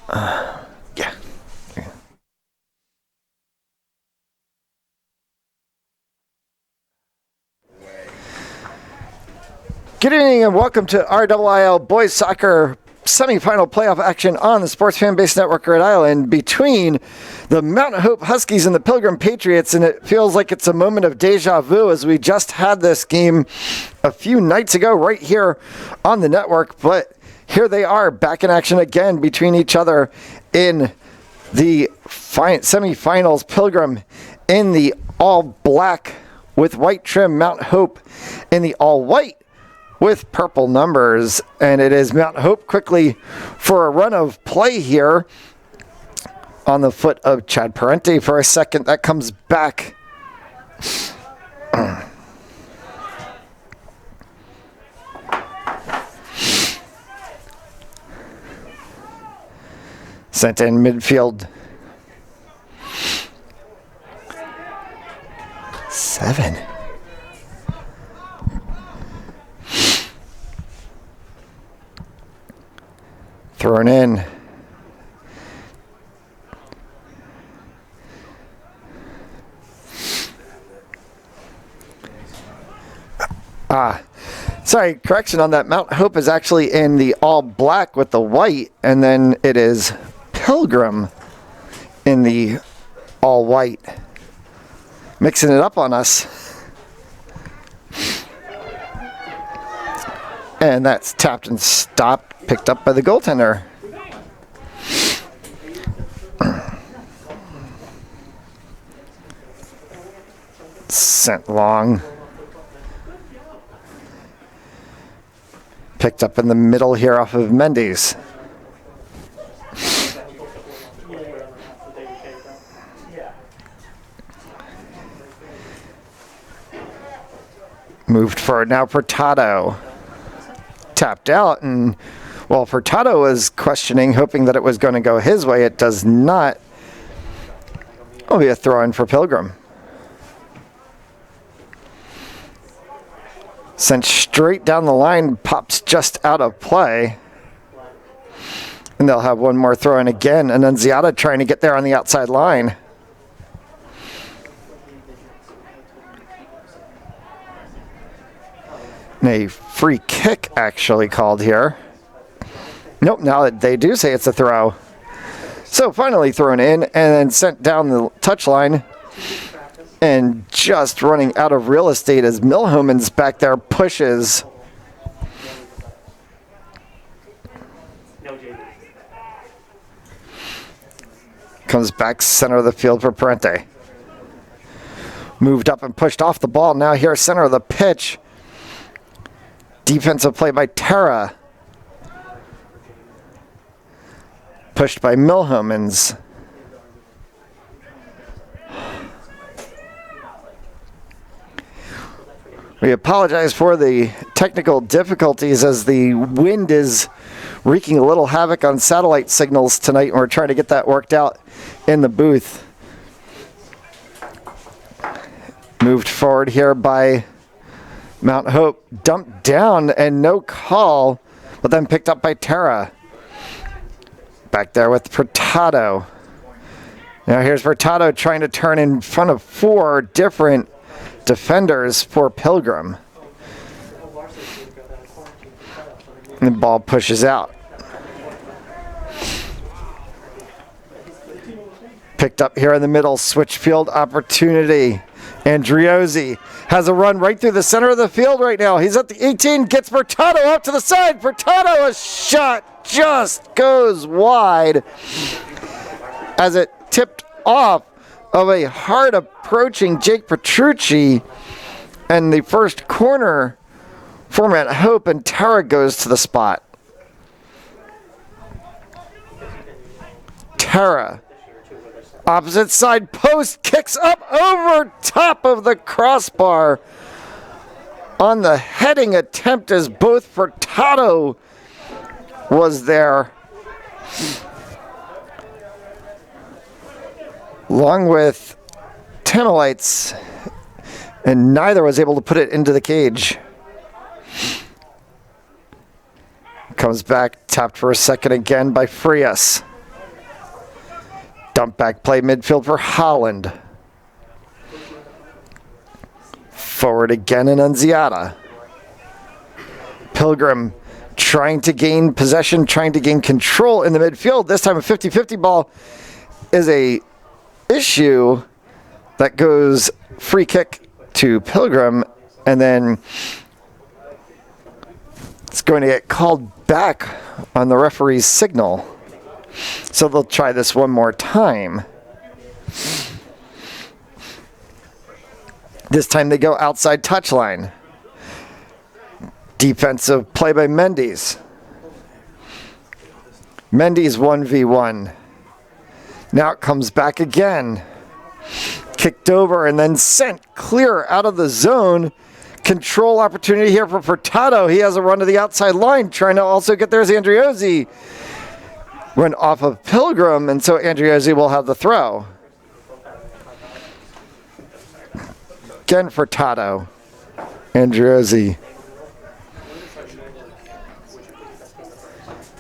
Yeah. Good evening and welcome to RIIL Boys Soccer semifinal playoff action on the Sports Fan Base Network Rhode Island between the Mount Hope Huskies and the Pilgrim Patriots, and it feels like it's a moment of deja vu as we just had this game a few nights ago right here on the network, but here they are back in action again between each other in the semifinals. Pilgrim in the all black with white trim, Mount Hope in the all white with purple numbers, and it is Mount Hope quickly for a run of play here on the foot of Chad Parente for a second. That comes back. Sent in midfield. 7. Thrown in. Sorry, correction on that. Mount Hope is actually in the all black with the white, and then it is Pilgrim in the all white. Mixing it up on us. And that's tapped and stopped, picked up by the goaltender. Sent long. Picked up in the middle here off of Mendes. Moved forward now, Furtado. Tapped out, and while Furtado was questioning, hoping that it was going to go his way, it does not. It'll be a throw-in for Pilgrim. Sent straight down the line, pops just out of play. And they'll have one more throw-in again. Annunziata trying to get there on the outside line. And a free kick actually called here. Nope, now they do say it's a throw. So finally thrown in and then sent down the touchline. And just running out of real estate as Milhomen's back there pushes. Comes back center of the field for Parente. Moved up and pushed off the ball. Now here center of the pitch. Defensive play by Terra. Pushed by Milhomens. We apologize for the technical difficulties as the wind is wreaking a little havoc on satellite signals tonight, and we're trying to get that worked out in the booth. Moved forward here by Mount Hope. Dumped down and no call, but then picked up by Terra. Back there with Furtado. Now here's Furtado trying to turn in front of 4 different defenders for Pilgrim. And the ball pushes out. Picked up here in the middle, switch field opportunity. Andriozzi has a run right through the center of the field right now. He's at the 18, gets Furtado out to the side. Furtado, a shot just goes wide as it tipped off of a hard approaching Jake Petrucci, and the first corner for Mount Hope, and Terra goes to the spot. Terra, opposite side post, kicks up over top of the crossbar on the heading attempt as both Furtado was there, along with Tamilites, and neither was able to put it into the cage. Comes back, tapped for a second again by Frias. Dump back play midfield for Holland. Forward again in Unziata. Pilgrim trying to gain possession, trying to gain control in the midfield. This time a 50-50 ball is a issue that goes free kick to Pilgrim, and then it's going to get called back on the referee's signal. So they'll try this one more time. This time they go outside touchline. Defensive play by Mendes. Mendes 1v1. Now it comes back again. Kicked over and then sent clear out of the zone. Control opportunity here for Furtado. He has a run to the outside line, trying to also get there's Andriozzi. Run off of Pilgrim, and so Andriozzi will have the throw. Again Furtado. Andriozzi.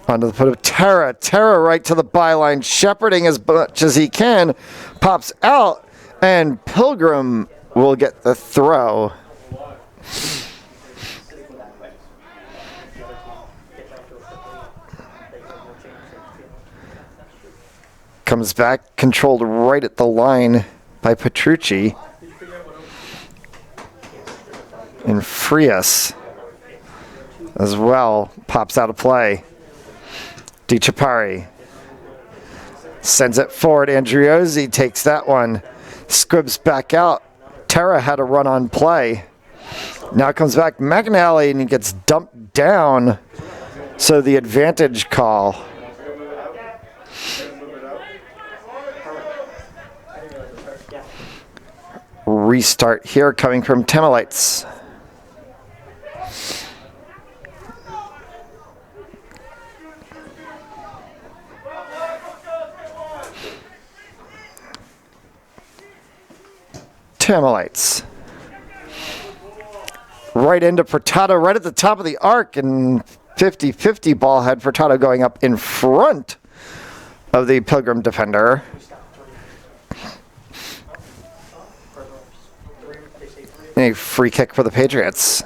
Onto the foot of Terra. Terra right to the byline, shepherding as much as he can. Pops out, and Pilgrim will get the throw. Comes back, controlled right at the line by Petrucci. And Frias as well pops out of play. Di Chapari sends it forward. Andriozzi takes that one. Squibs back out. Terra had a run on play. Now comes back McNally and he gets dumped down. So the advantage call. Restart here coming from Temelites. Temelites. Right into Furtado, right at the top of the arc, and 50-50 ball had Furtado going up in front of the Pilgrim defender. A free kick for the Patriots.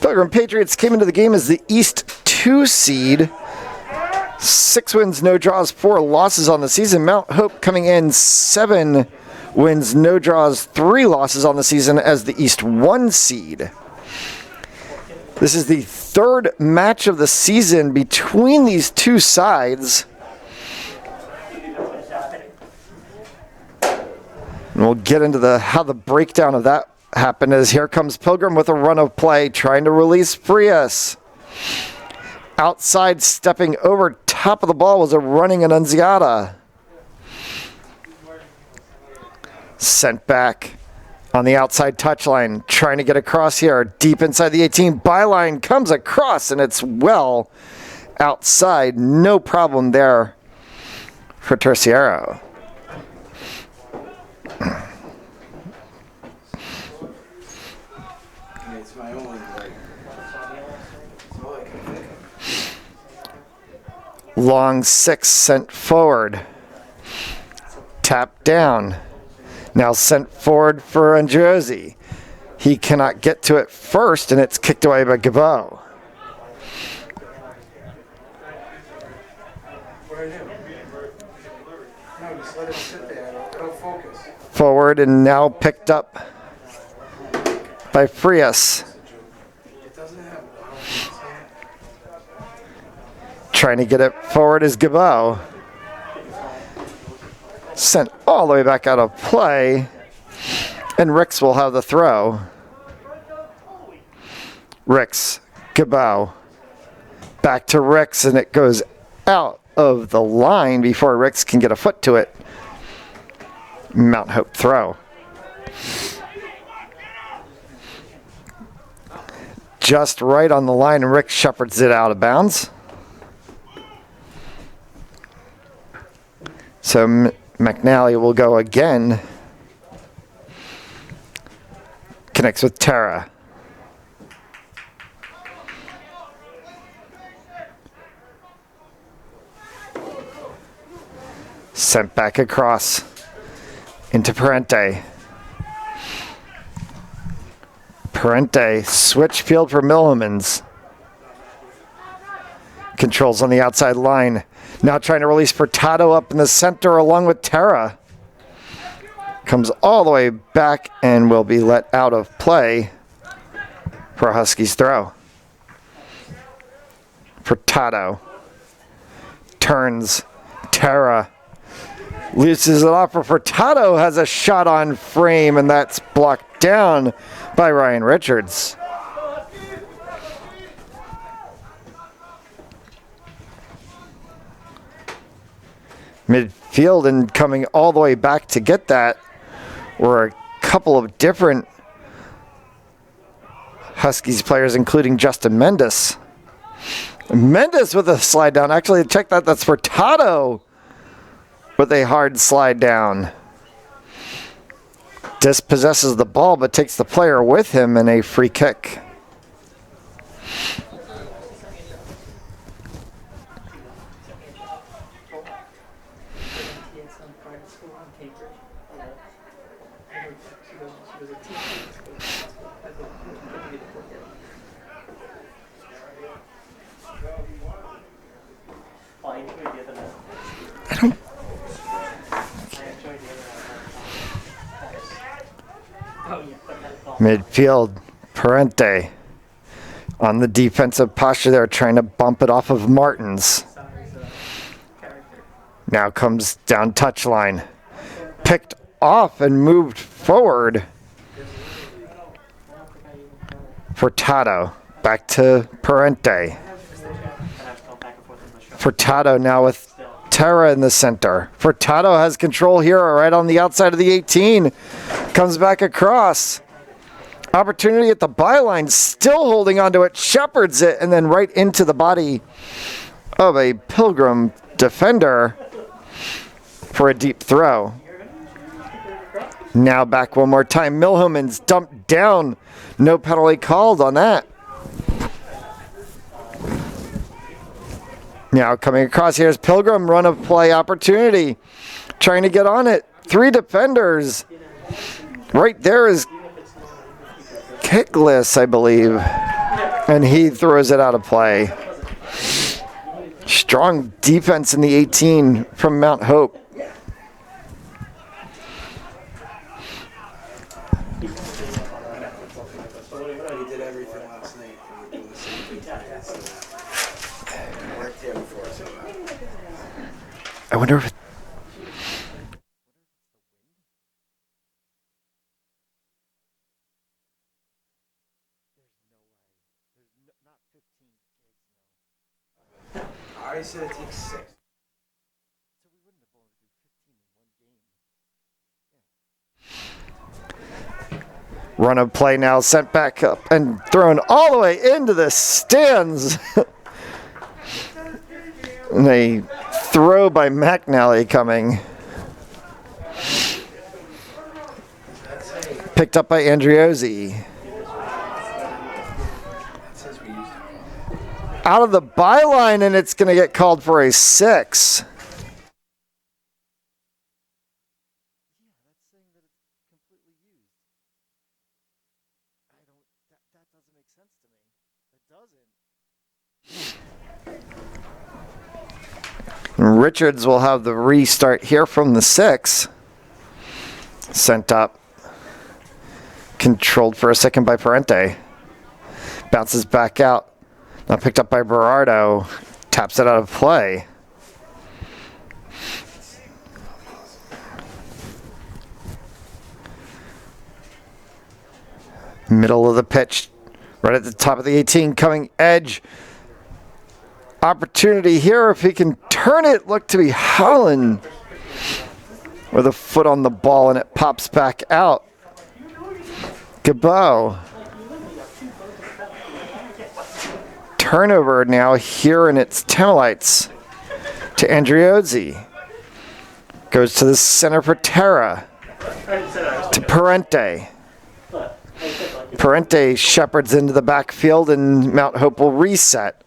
Pilgrim Patriots came into the game as the East 2 seed. 6 wins, no draws, 4 losses on the season. Mount Hope coming in 7 wins, no draws, 3 losses on the season as the East 1 seed. This is the 3rd match of the season between these two sides. And we'll get into how the breakdown of that happened as here comes Pilgrim with a run of play, trying to release Frias. Outside, stepping over top of the ball was a running Annunziata. Sent back on the outside touchline, trying to get across here. Deep inside the 18, byline comes across, and it's well outside. No problem there for Terciero. Long 6 sent forward. Tapped down. Now sent forward for Andriozzi. He cannot get to it first, and it's kicked away by Gabo. Forward and now picked up by Frias. Trying to get it forward is Gabo. Sent all the way back out of play. And Ricks will have the throw. Ricks, Gabo. Back to Ricks, and it goes out of the line before Ricks can get a foot to it. Mount Hope throw. Just right on the line, and Rick shepherds it out of bounds. So McNally will go again. Connects with Terra. Sent back across into Parente. Parente, switch field for Milhomans. Controls on the outside line. Now trying to release Furtado up in the center along with Terra. Comes all the way back and will be let out of play for a Huskies throw. Furtado turns. Terra loses it off, but Furtado has a shot on frame, and that's blocked down by Ryan Richards. Midfield and coming all the way back to get that were a couple of different Huskies players, including Justin Mendes. Mendes with a slide down. Actually, check that. That's Furtado with a hard slide down. Dispossesses the ball, but takes the player with him in a free kick. Midfield, Parente on the defensive posture there, trying to bump it off of Martins. Now comes down touchline. Picked off and moved forward. Furtado, back to Parente. Furtado now with Terra in the center. Furtado has control here right on the outside of the 18. Comes back across. Opportunity at the byline, still holding onto it, shepherds it, and then right into the body of a Pilgrim defender for a deep throw. Now back one more time. Milhoman's dumped down. No penalty called on that. Now coming across, here's Pilgrim, run of play opportunity. Trying to get on it. 3 defenders. Right there is Kickless, I believe. And he throws it out of play. Strong defense in the 18 from Mount Hope. I wonder if I said it takes 6. Run of play now, sent back up and thrown all the way into the stands. And a throw by McNally coming. Picked up by Andriozzi. Out of the byline, and it's going to get called for a 6. Richards will have the restart here from the 6. Sent up. Controlled for a second by Parente. Bounces back out. Now picked up by Berardo. Taps it out of play. Middle of the pitch. Right at the top of the 18. Coming edge. Opportunity here if he can turn it. Look to be Holland with a foot on the ball, and it pops back out. Gabo. Turnover now here, and it's Temelites to Andriozzi. Goes to the center for Terra. To Parente. Parente shepherds into the backfield, and Mount Hope will reset.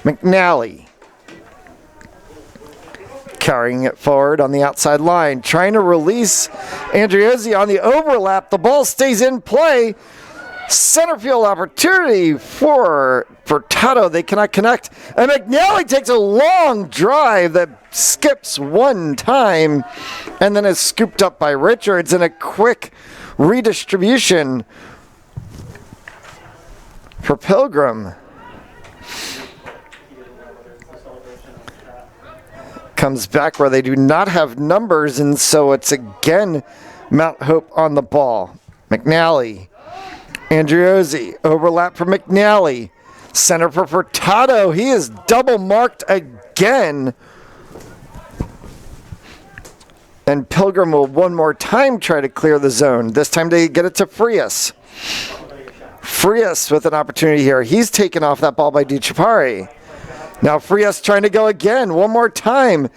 McNally Carrying it forward on the outside line, trying to release Andriozzi on the overlap. The ball stays in play. Center field opportunity for Furtado. They cannot connect. And McNally takes a long drive that skips one time and then is scooped up by Richards in a quick redistribution for Pilgrim. Comes back where they do not have numbers, and so it's again Mount Hope on the ball. McNally. Andriozzi, overlap for McNally. Center for Furtado. He is double marked again. And Pilgrim will one more time try to clear the zone. This time they get it to Frias. Frias with an opportunity here. He's taken off that ball by DiCiapari. Now Frias trying to go again, one more time.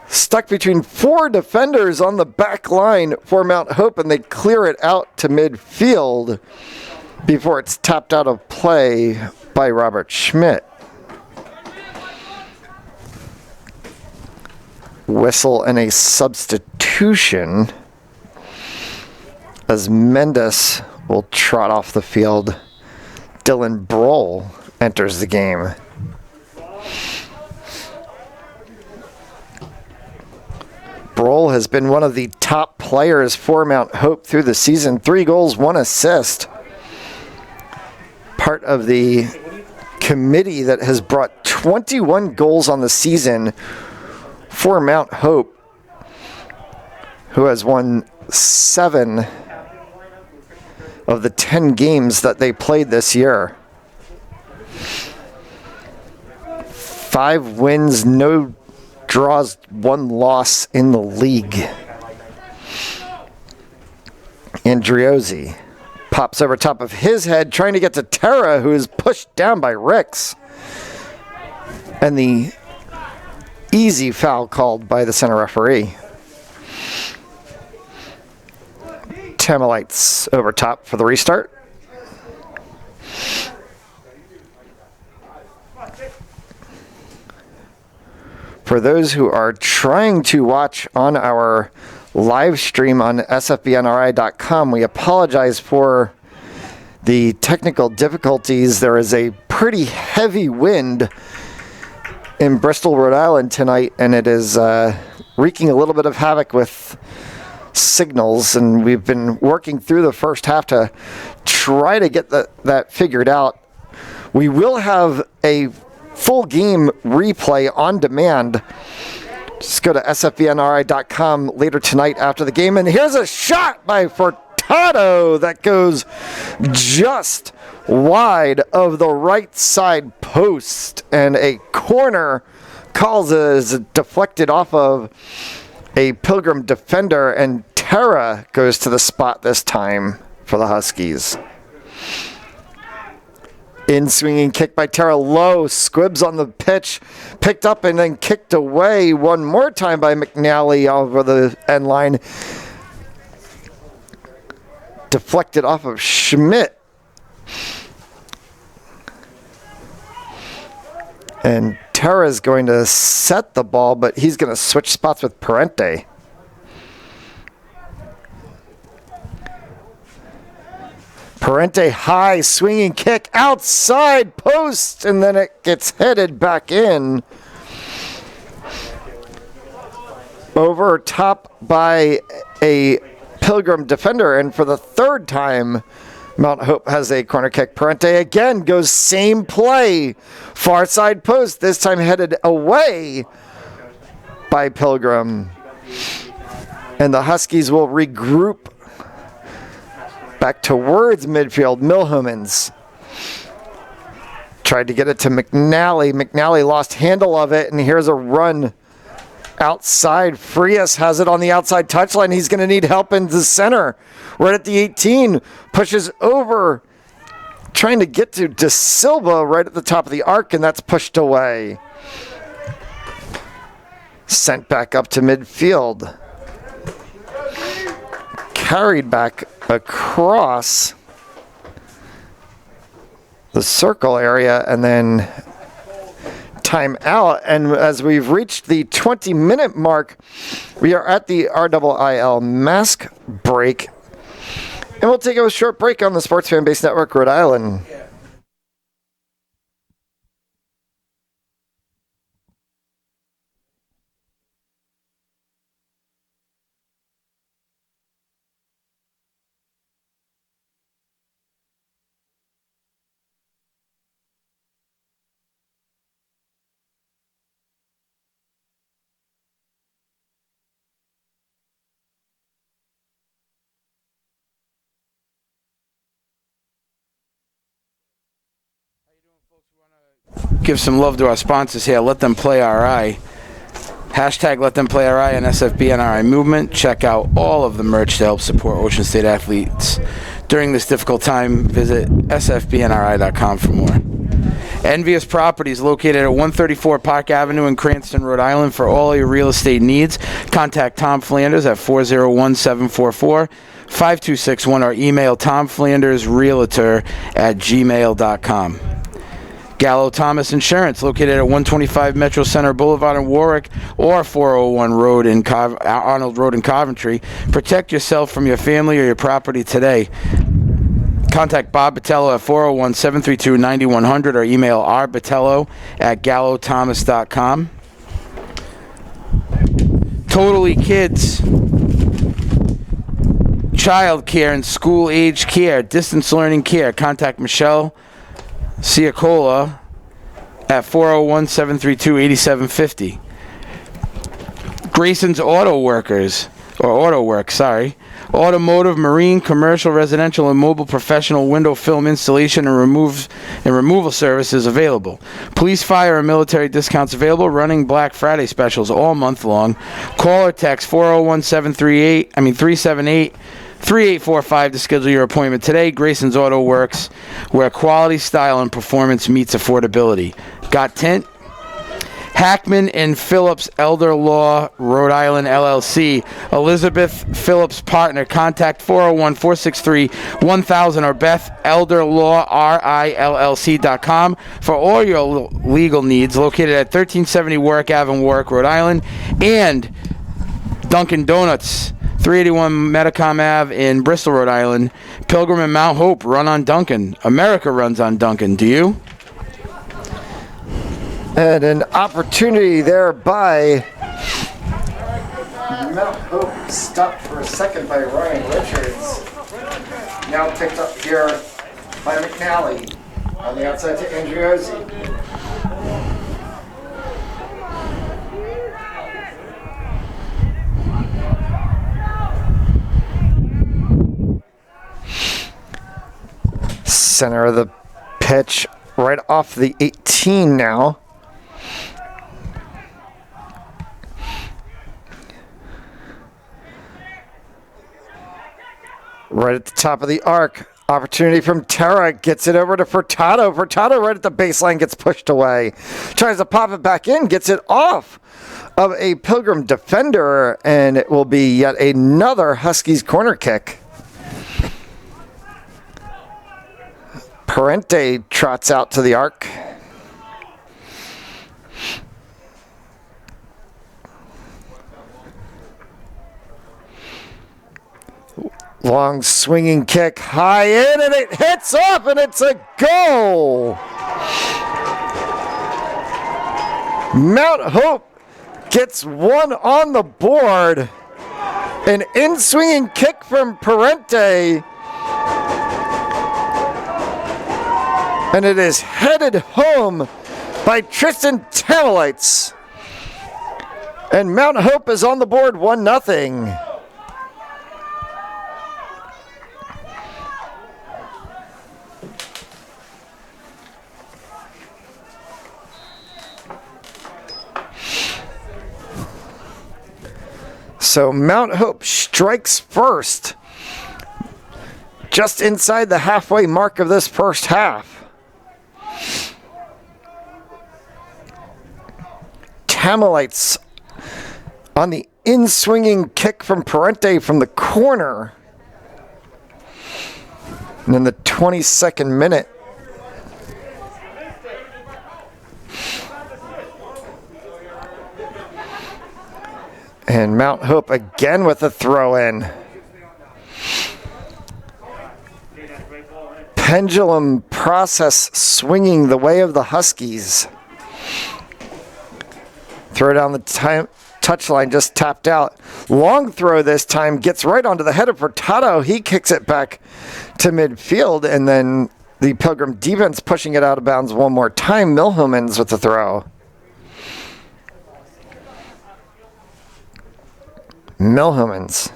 Stuck between four defenders on the back line for Mount Hope, and they clear it out to midfield before it's tapped out of play by Robert Schmidt. Whistle and a substitution as Mendes will trot off the field. Dylan Brohl enters the game. Brohl has been one of the top players for Mount Hope through the season. 3 goals, 1 assist. Part of the committee that has brought 21 goals on the season for Mount Hope, who has won 7 of the 10 games that they played this year. 5 wins, no draws, 1 loss in the league. Andriozzi pops over top of his head, trying to get to Terra, who is pushed down by Ricks. And the easy foul called by the center referee. Tamalites over top for the restart. For those who are trying to watch on our live stream on sfbnri.com, we apologize for the technical difficulties. There is a pretty heavy wind in Bristol, Rhode Island tonight, and it is wreaking a little bit of havoc with signals, and we've been working through the first half to try to get that figured out. We will have a full game replay on demand. Just go to sfbnri.com later tonight after the game. And here's a shot by Furtado that goes just wide of the right side post. And a corner calls is deflected off of a Pilgrim defender. And Terra goes to the spot this time for the Huskies. In swinging kick by Terra, low, squibs on the pitch, picked up and then kicked away one more time by McNally over the end line. Deflected off of Schmidt. And Terra's going to set the ball, but he's going to switch spots with Parente. Parente high, swinging kick, outside post, and then it gets headed back in. Over top by a Pilgrim defender, and for the 3rd time, Mount Hope has a corner kick. Parente again goes same play, far side post, this time headed away by Pilgrim. And the Huskies will regroup back towards midfield. Milhomans tried to get it to McNally. McNally lost handle of it, and here's a run outside. Frias has it on the outside touchline. He's going to need help in the center. Right at the 18. Pushes over, trying to get to De Silva right at the top of the arc, and that's pushed away. Sent back up to midfield. Carried back across the circle area and then timeout. And as we've reached the 20-minute mark, we are at the RIIL mask break. And we'll take a short break on the Sports Fan Base Network, Rhode Island. Give some love to our sponsors here. Let Them Play RI. Hashtag Let Them Play RI and SFB NRI movement. Check out all of the merch to help support Ocean State athletes during this difficult time. Visit sfbnri.com for more. Envious Properties, located at 134 Park Avenue in Cranston, Rhode Island. For all your real estate needs, contact Tom Flanders at 401-744-5261 or email tomflandersrealtor@gmail.com. Gallo Thomas Insurance, located at 125 Metro Center Boulevard in Warwick or 401 Road in Arnold Road in Coventry. Protect yourself from your family or your property today. Contact Bob Batello at 401-732-9100 or email rbatello@gallothomas.com. Totally Kids, child care and school age care, distance learning care. Contact Michelle Ciacola at 401-732-8750. Grayson's Auto Works, automotive, marine, commercial, residential, and mobile professional window film installation and removal services available. Police, fire, and military discounts available. Running Black Friday specials all month long. Call or text 401-378-3845 to schedule your appointment today. Grayson's Auto Works, where quality, style, and performance meets affordability. Got tint? Hackman and Phillips Elder Law, Rhode Island, LLC. Elizabeth Phillips partner. Contact 401-463-1000 or Beth Elder Law, RILLC.com for all your legal needs. Located at 1370 Warwick Avenue, Warwick, Rhode Island. And Dunkin' Donuts, 381 Metacom Ave in Bristol, Rhode Island. Pilgrim and Mt. Hope run on Dunkin'. America runs on Dunkin'. Do you? And an opportunity there by Mount Hope, stopped for a second by Ryan Richards. Now picked up here by McNally on the outside to Andriozzi. Center of the pitch, right off the 18 now. Right at the top of the arc. Opportunity from Terra. Gets it over to Furtado. Furtado right at the baseline gets pushed away. Tries to pop it back in. Gets it off of a Pilgrim defender. And it will be yet another Huskies corner kick. Parente trots out to the arc. Long swinging kick, high in, and it hits off, and it's a goal. Mount Hope gets one on the board. An in-swinging kick from Parente. And it is headed home by Tristan Tamalites. And Mount Hope is on the board 1-0. So Mount Hope strikes first, just inside the halfway mark of this first half. Tamalites on the in-swinging kick from Parente from the corner. And in the 22nd minute, And Mount Hope again with a throw-in. Pendulum process swinging the way of the Huskies. Throw down the touchline, just tapped out. Long throw this time, gets right onto the head of Furtado. He kicks it back to midfield, and then the Pilgrim defense pushing it out of bounds one more time. Milhomans with the throw. Milhomans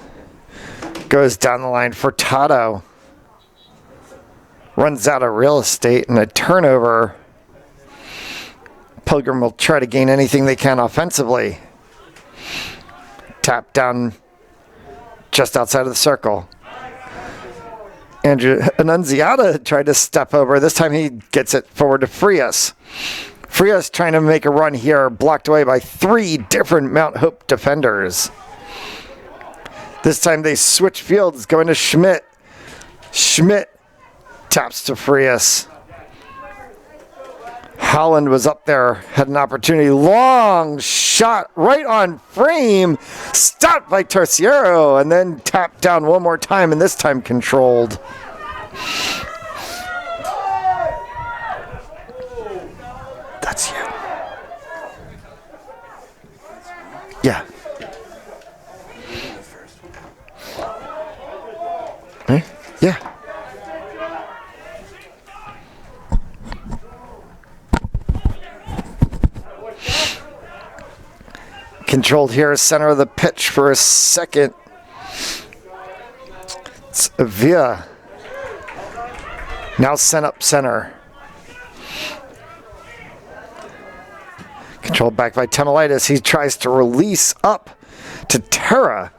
goes down the line. Furtado runs out of real estate, and a turnover. Pilgrim will try to gain anything they can offensively. Tap down just outside of the circle. Andrew Annunziata tried to step over. This time he gets it forward to Frias. Frias trying to make a run here, blocked away by 3 different Mount Hope defenders. This time they switch fields, going to Schmidt. Schmidt taps to Frias. Holland was up there, had an opportunity. Long shot right on frame. Stopped by Terciero, and then tapped down one more time, and this time controlled. That's you. Yeah. Huh? Yeah. Controlled here, center of the pitch for a second. It's Avia. Now sent up center. Controlled back by Temelitis. He tries to release up to Terra.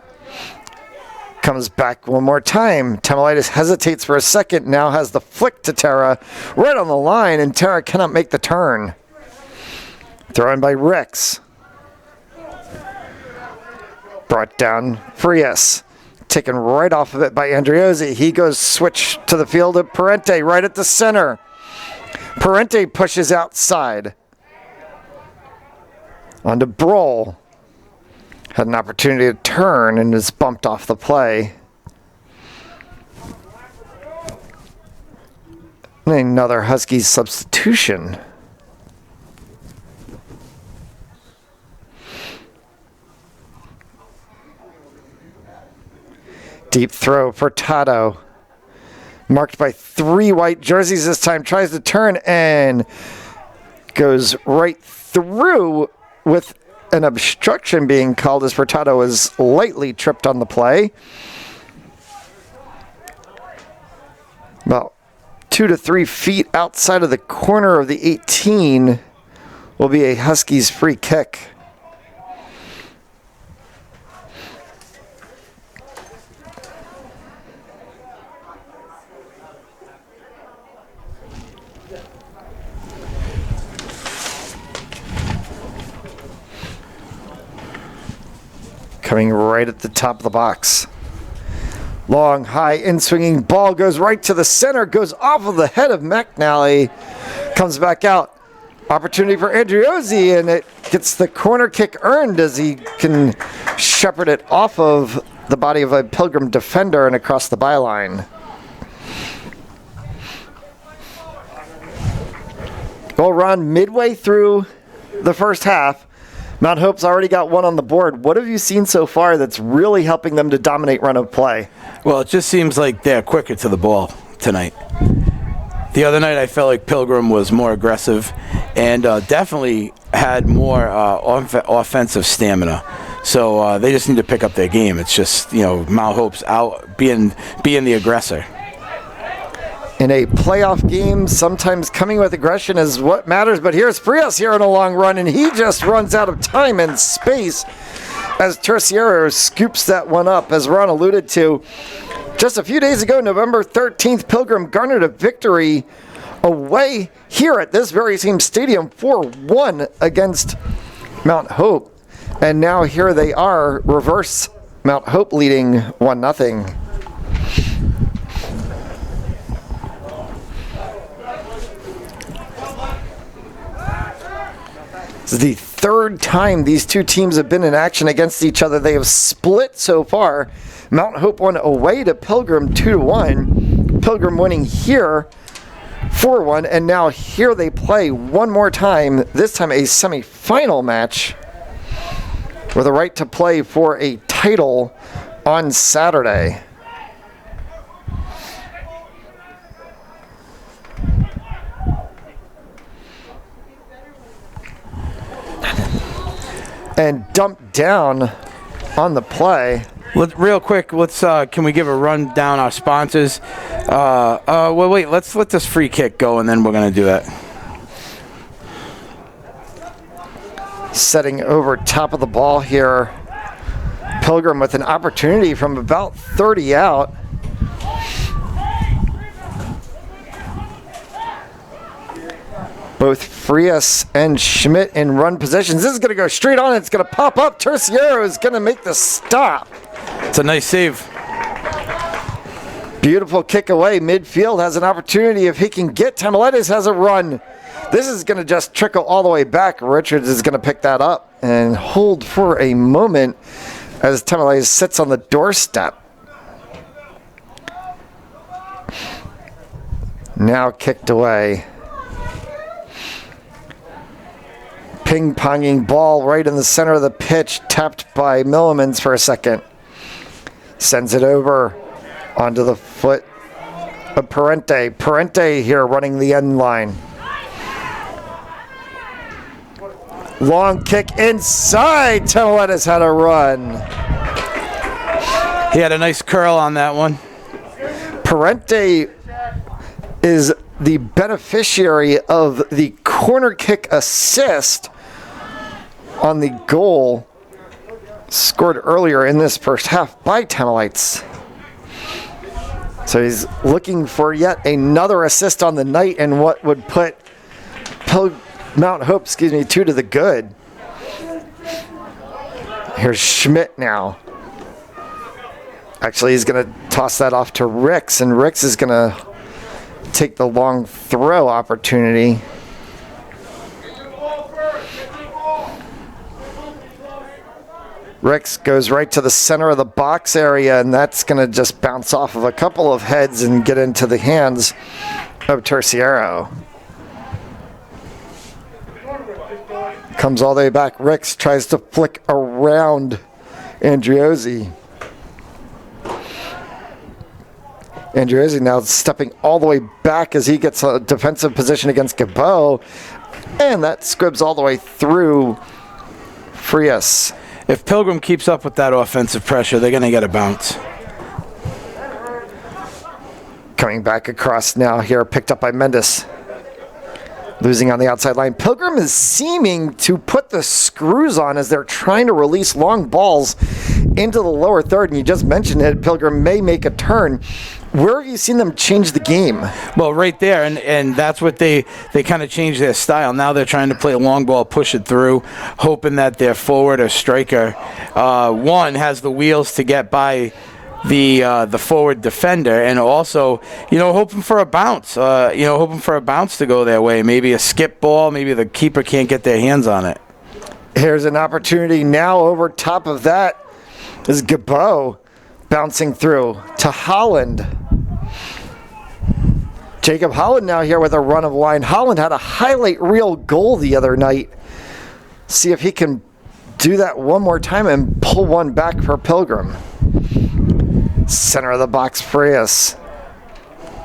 Comes back one more time. Temelitis hesitates for a second. Now has the flick to Terra. Right on the line, and Terra cannot make the turn. Thrown by Rix. Brought down Frias. Taken right off of it by Andriozzi. He goes switch to the field of Parente right at the center. Parente pushes outside. On to Broll. Had an opportunity to turn and is bumped off the play. And another Huskies substitution. Deep throw for Tato. Marked by 3 white jerseys this time. Tries to turn and goes right through with an obstruction being called as Furtado was lightly tripped on the play. About 2 to 3 feet outside of the corner of the 18 will be a Huskies free kick. Coming right at the top of the box. Long, high, in-swinging ball goes right to the center, goes off of the head of McNally, comes back out. Opportunity for Andriozzi, and it gets the corner kick earned as he can shepherd it off of the body of a Pilgrim defender and across the byline. Well, Ron, midway through the first half, Mount Hope's already got one on the board. What have you seen so far that's really helping them to dominate run of play? Well, it just seems like they're quicker to the ball tonight. The other night I felt like Pilgrim was more aggressive and definitely had more offensive stamina. So they just need to pick up their game. It's just, Mount Hope's out being the aggressor. In a playoff game, sometimes coming with aggression is what matters, but here's Frias here in a long run, and he just runs out of time and space as Terciero scoops that one up. As Ron alluded to, just a few days ago, November 13th, Pilgrim garnered a victory away here at this very same stadium, 4-1 against Mount Hope. And now here they are, reverse Mount Hope leading 1-0. This is the third time these two teams have been in action against each other. They have split so far. Mount Hope won away to Pilgrim 2-1. Pilgrim winning here 4-1, and now here they play one more time, this time a semifinal match with a right to play for a title on Saturday. And dumped down on the play. Real quick, can we give a rundown our sponsors? Well, wait, let's let this free kick go, and then we're going to do that. Setting over top of the ball here. Pilgrim with an opportunity from about 30 out. Both Frias and Schmidt in run positions. This is going to go straight on. It's going to pop up. Terciero is going to make the stop. It's a nice save. Beautiful kick away. Midfield has an opportunity if he can get. Tamaletes has a run. This is going to just trickle all the way back. Richards is going to pick that up and hold for a moment as Tamaletes sits on the doorstep. Now kicked away. Ping-ponging ball right in the center of the pitch, tapped by Millimans for a second. Sends it over onto the foot of Parente. Parente here running the end line. Long kick inside. Tamaletes had a run. He had a nice curl on that one. Parente is the beneficiary of the corner kick assist on the goal scored earlier in this first half by Tamaletes. So he's looking for yet another assist on the night and what would put Mount Hope, 2 to the good. Here's Schmidt now. Actually, he's going to toss that off to Ricks, and Ricks is going to take the long throw opportunity. Ricks goes right to the center of the box area, and that's going to just bounce off of a couple of heads and get into the hands of Terciero. Comes all the way back. Ricks tries to flick around Andriozzi. Andriozzi now stepping all the way back as he gets a defensive position against Gabo, and that squibs all the way through Frias. If Pilgrim keeps up with that offensive pressure, they're going to get a bounce. Coming back across now here, picked up by Mendes. Losing on the outside line. Pilgrim is seeming to put the screws on as they're trying to release long balls into the lower third. And you just mentioned it, Pilgrim may make a turn. Where have you seen them change the game? Well, right there, and that's what they kind of changed their style. Now they're trying to play a long ball, push it through, hoping that their forward or striker, one, has the wheels to get by the forward defender, and also, hoping for a bounce, to go their way. Maybe a skip ball, maybe the keeper can't get their hands on it. Here's an opportunity now. Over top of that is Gabo bouncing through to Holland. Jacob Holland now here with a run of line. Holland had a highlight reel goal the other night. See if he can do that one more time and pull one back for Pilgrim. Center of the box, Frias.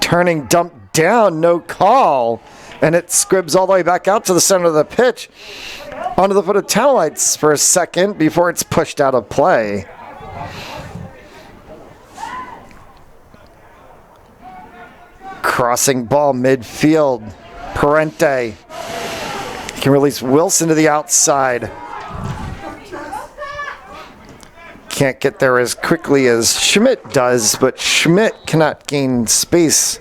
Turning, dump down, no call. And it squibs all the way back out to the center of the pitch. Onto the foot of Tamaletes for a second before it's pushed out of play. Crossing ball midfield. Parente can release Wilson to the outside. Can't get there as quickly as Schmidt does, but Schmidt cannot gain space.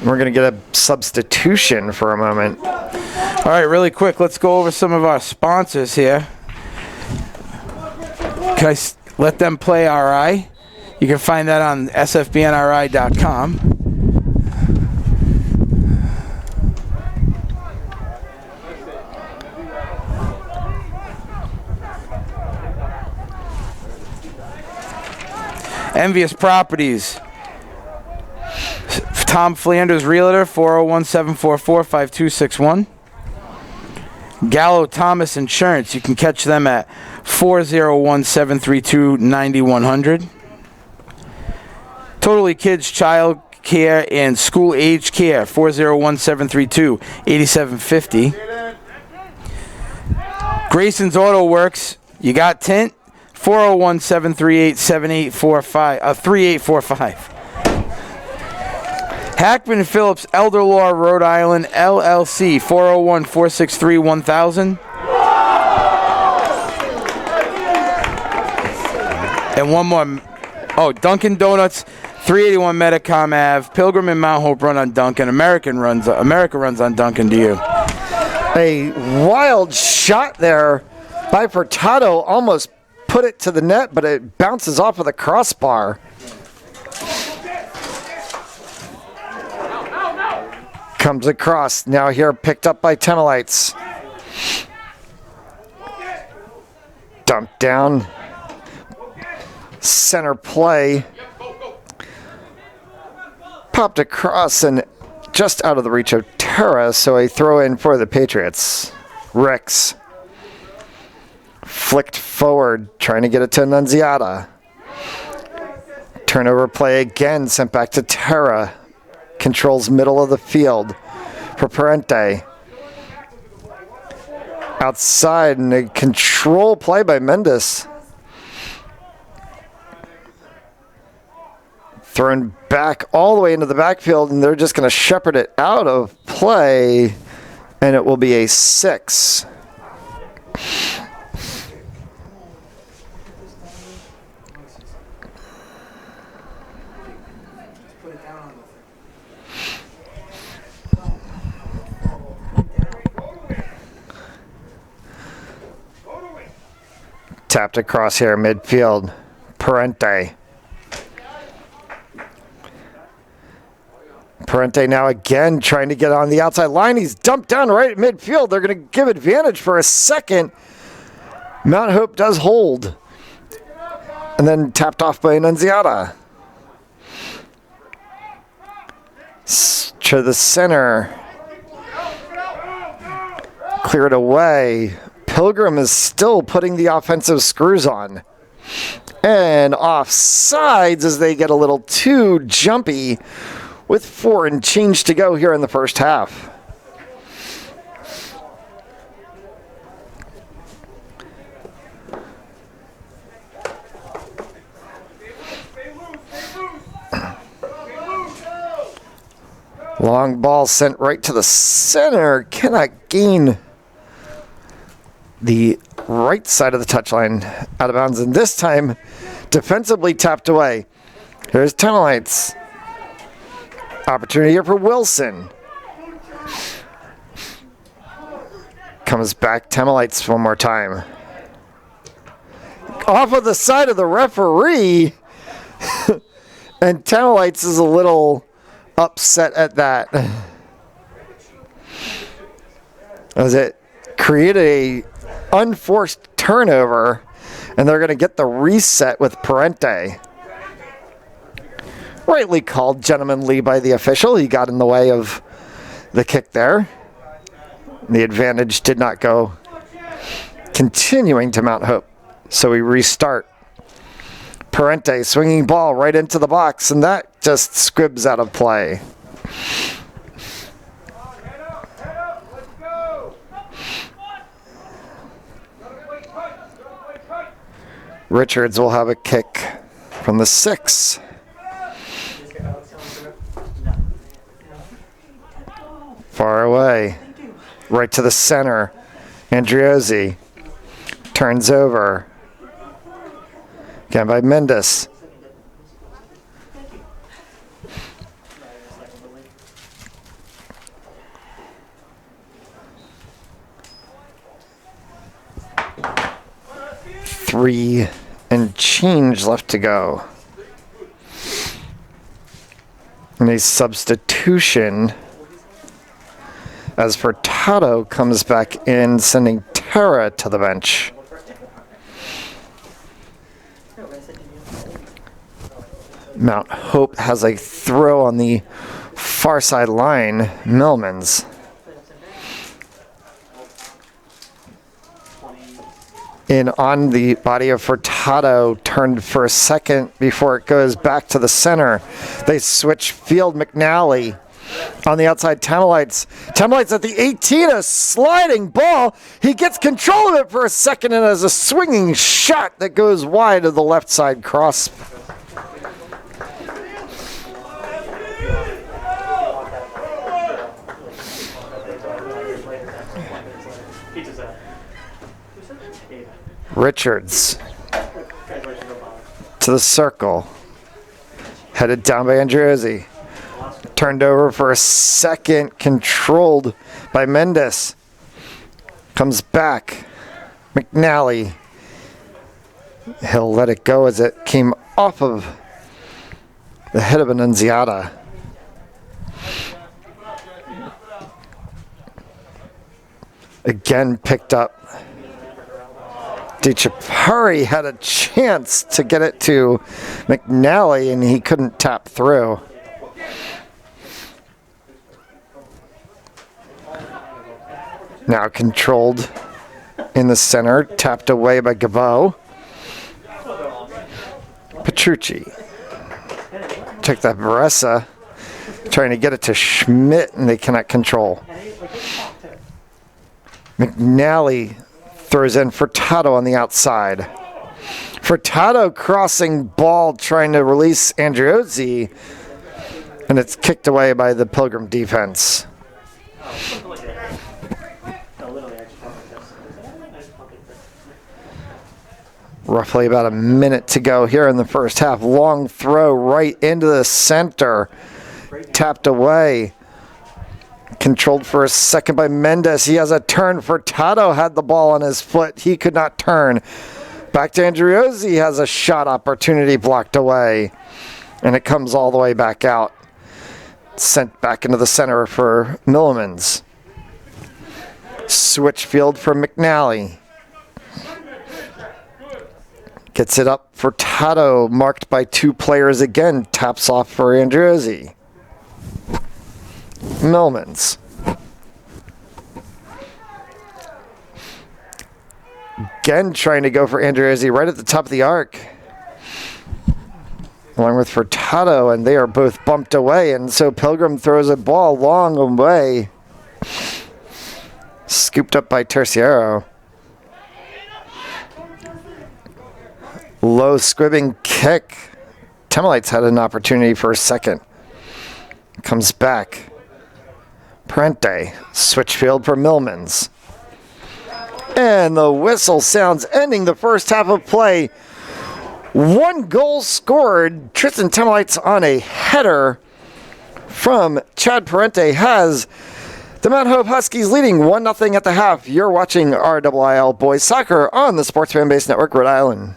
We're going to get a substitution for a moment. All right, really quick, let's go over some of our sponsors here. Can I let them play RI? You can find that on sfbnri.com. Envious Properties. Tom Flanders, Realtor, 401-744-5261. Gallo Thomas Insurance. You can catch them at 401-732-9100. Totally Kids Child Care and School Age Care, 401-732-8750. Grayson's Auto Works. You got tint? 401-738-3845. Hackman Phillips, Elder Law, Rhode Island, LLC, 401-463-1000. And one more. Oh, Dunkin' Donuts, 381 Metacom Ave, Pilgrim and Mt. Hope run on Dunkin'. America runs on Dunkin'. To you. A wild shot there by Furtado, almost put it to the net, but it bounces off of the crossbar. Comes across, now here picked up by Temelites. Dumped down. Center play. Popped across and just out of the reach of Terra, so a throw in for the Patriots. Rex. Flicked forward, trying to get it to Nunziata. Turnover play again, sent back to Terra. Controls middle of the field for Parente. Outside, and a control play by Mendes. Thrown back all the way into the backfield, and they're just going to shepherd it out of play, and it will be a 6. Tapped across here, midfield. Parente. Parente now again trying to get on the outside line. He's dumped down right at midfield. They're going to give advantage for a second. Mount Hope does hold. And then tapped off by Nunziata. To the center. Cleared away. Pilgrim is still putting the offensive screws on. And offsides as they get a little too jumpy with 4 and change to go here in the first half. Long ball sent right to the center. Cannot gain the right side of the touchline, out of bounds, and this time defensively tapped away. Here's Temelites. Opportunity here for Wilson. Comes back Temelites one more time. Off of the side of the referee. And Temelites is a little upset at that, as it created a unforced turnover, and they're going to get the reset with Parente. Rightly called gentlemanly by the official. He got in the way of the kick there. The advantage did not go continuing to Mount Hope, so we restart. Parente swinging ball right into the box, and that just squibs out of play. Richards will have a kick from the 6. Far away. Right to the center. Andriozzi turns over. Again by Mendes. Three and change left to go. And a substitution as Furtado comes back in, sending Terra to the bench. Mount Hope has a throw on the far side line. Millman's in on the body of Furtado, turned for a second before it goes back to the center. They switch field. McNally on the outside. Tamalites at the 18, a sliding ball. He gets control of it for a second and has a swinging shot that goes wide of the left side cross. Richards to the circle, headed down by Andriozzi. Turned over for a second, controlled by Mendes. Comes back. McNally. He'll let it go as it came off of the head of Annunziata. Again picked up. DiCiapari had a chance to get it to McNally and he couldn't tap through. Now controlled in the center, tapped away by Gabo. Petrucci. Took that Baressa, trying to get it to Schmidt, and they cannot control. McNally throws in Furtado on the outside. Furtado crossing ball, trying to release Andriozzi, and it's kicked away by the Pilgrim defense. Roughly about a minute to go here in the first half. Long throw right into the center. Tapped away. Controlled for a second by Mendes. He has a turn. Furtado had the ball on his foot. He could not turn. Back to Andriozzi. Has a shot opportunity blocked away. And it comes all the way back out. Sent back into the center for Millimans. Switch field for McNally. Gets it up for Tato, marked by two players again. Taps off for Andriozzi. Millmans. Again trying to go for Andriozzi right at the top of the arc. Along with Furtado, and they are both bumped away, and so Pilgrim throws a ball long away. Scooped up by Terciero. Low squibbing kick. Temelites had an opportunity for a second. Comes back. Parente. Switch field for Millmans. And the whistle sounds, ending the first half of play. One goal scored. Tristan Temelites on a header from Chad Parente has the Mount Hope Huskies leading 1-0 at the half. You're watching RIIL Boys Soccer on the Sports Fan Base Network, Rhode Island.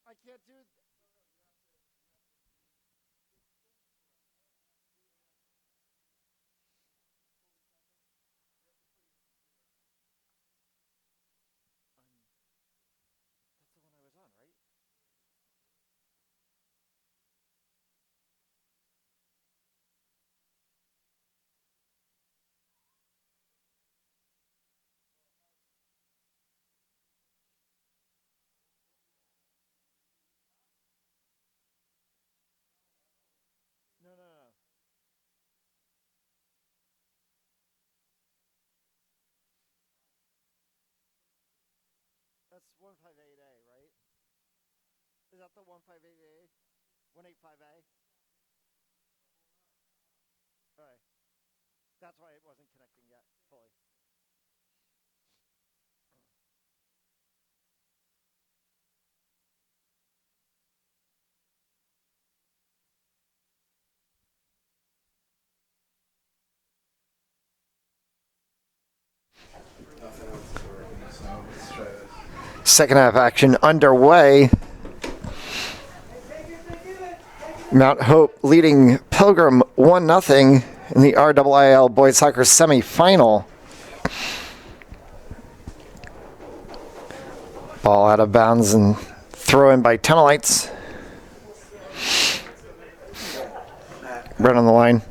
I can't do. That's the one I was on, right? No, no, no. That's 158A, right? Is that the 158A? 185A? Right. That's why it wasn't connecting yet fully. Second half action underway. Mount Hope leading Pilgrim 1-0 in the RIIL boys soccer semifinal. Ball out of bounds and throw in by Tenelites. Right on the line.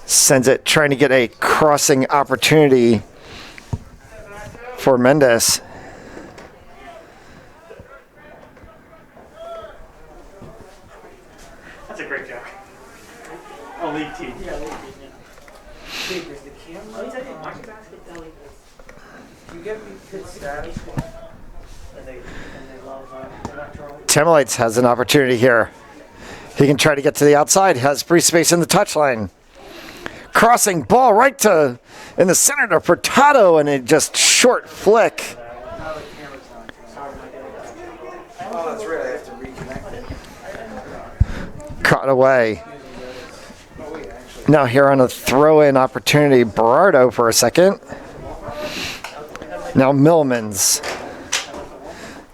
Sends it, trying to get a crossing opportunity for Mendes. That's a great job. A league team. Yeah, league team, yeah. Wait, there's the camera? Let me tell you, my basket deli. You get me good status. And they love electronics. Tenelites has an opportunity here. He can try to get to the outside. Has free space in the touchline. Crossing ball right to in the center to Furtado, and it just short flick. Oh, that's right. I have to reconnect it. Caught away. Now here on a throw-in opportunity, Berardo for a second. Now Millmans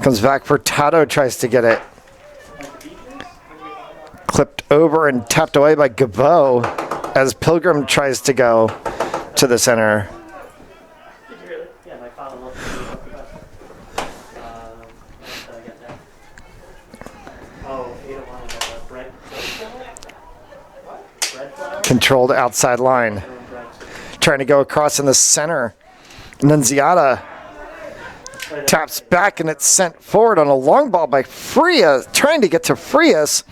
comes back. Furtado tries to get it. Clipped over and tapped away by Gabo as Pilgrim tries to go to the center. Did you really? Yeah, my father loves to do get that. Oh, 801 bread. Bread flour? Controlled outside line. Trying to go across in the center. Nunziata taps back and it's sent forward on a long ball by Frias, trying to get to Frias.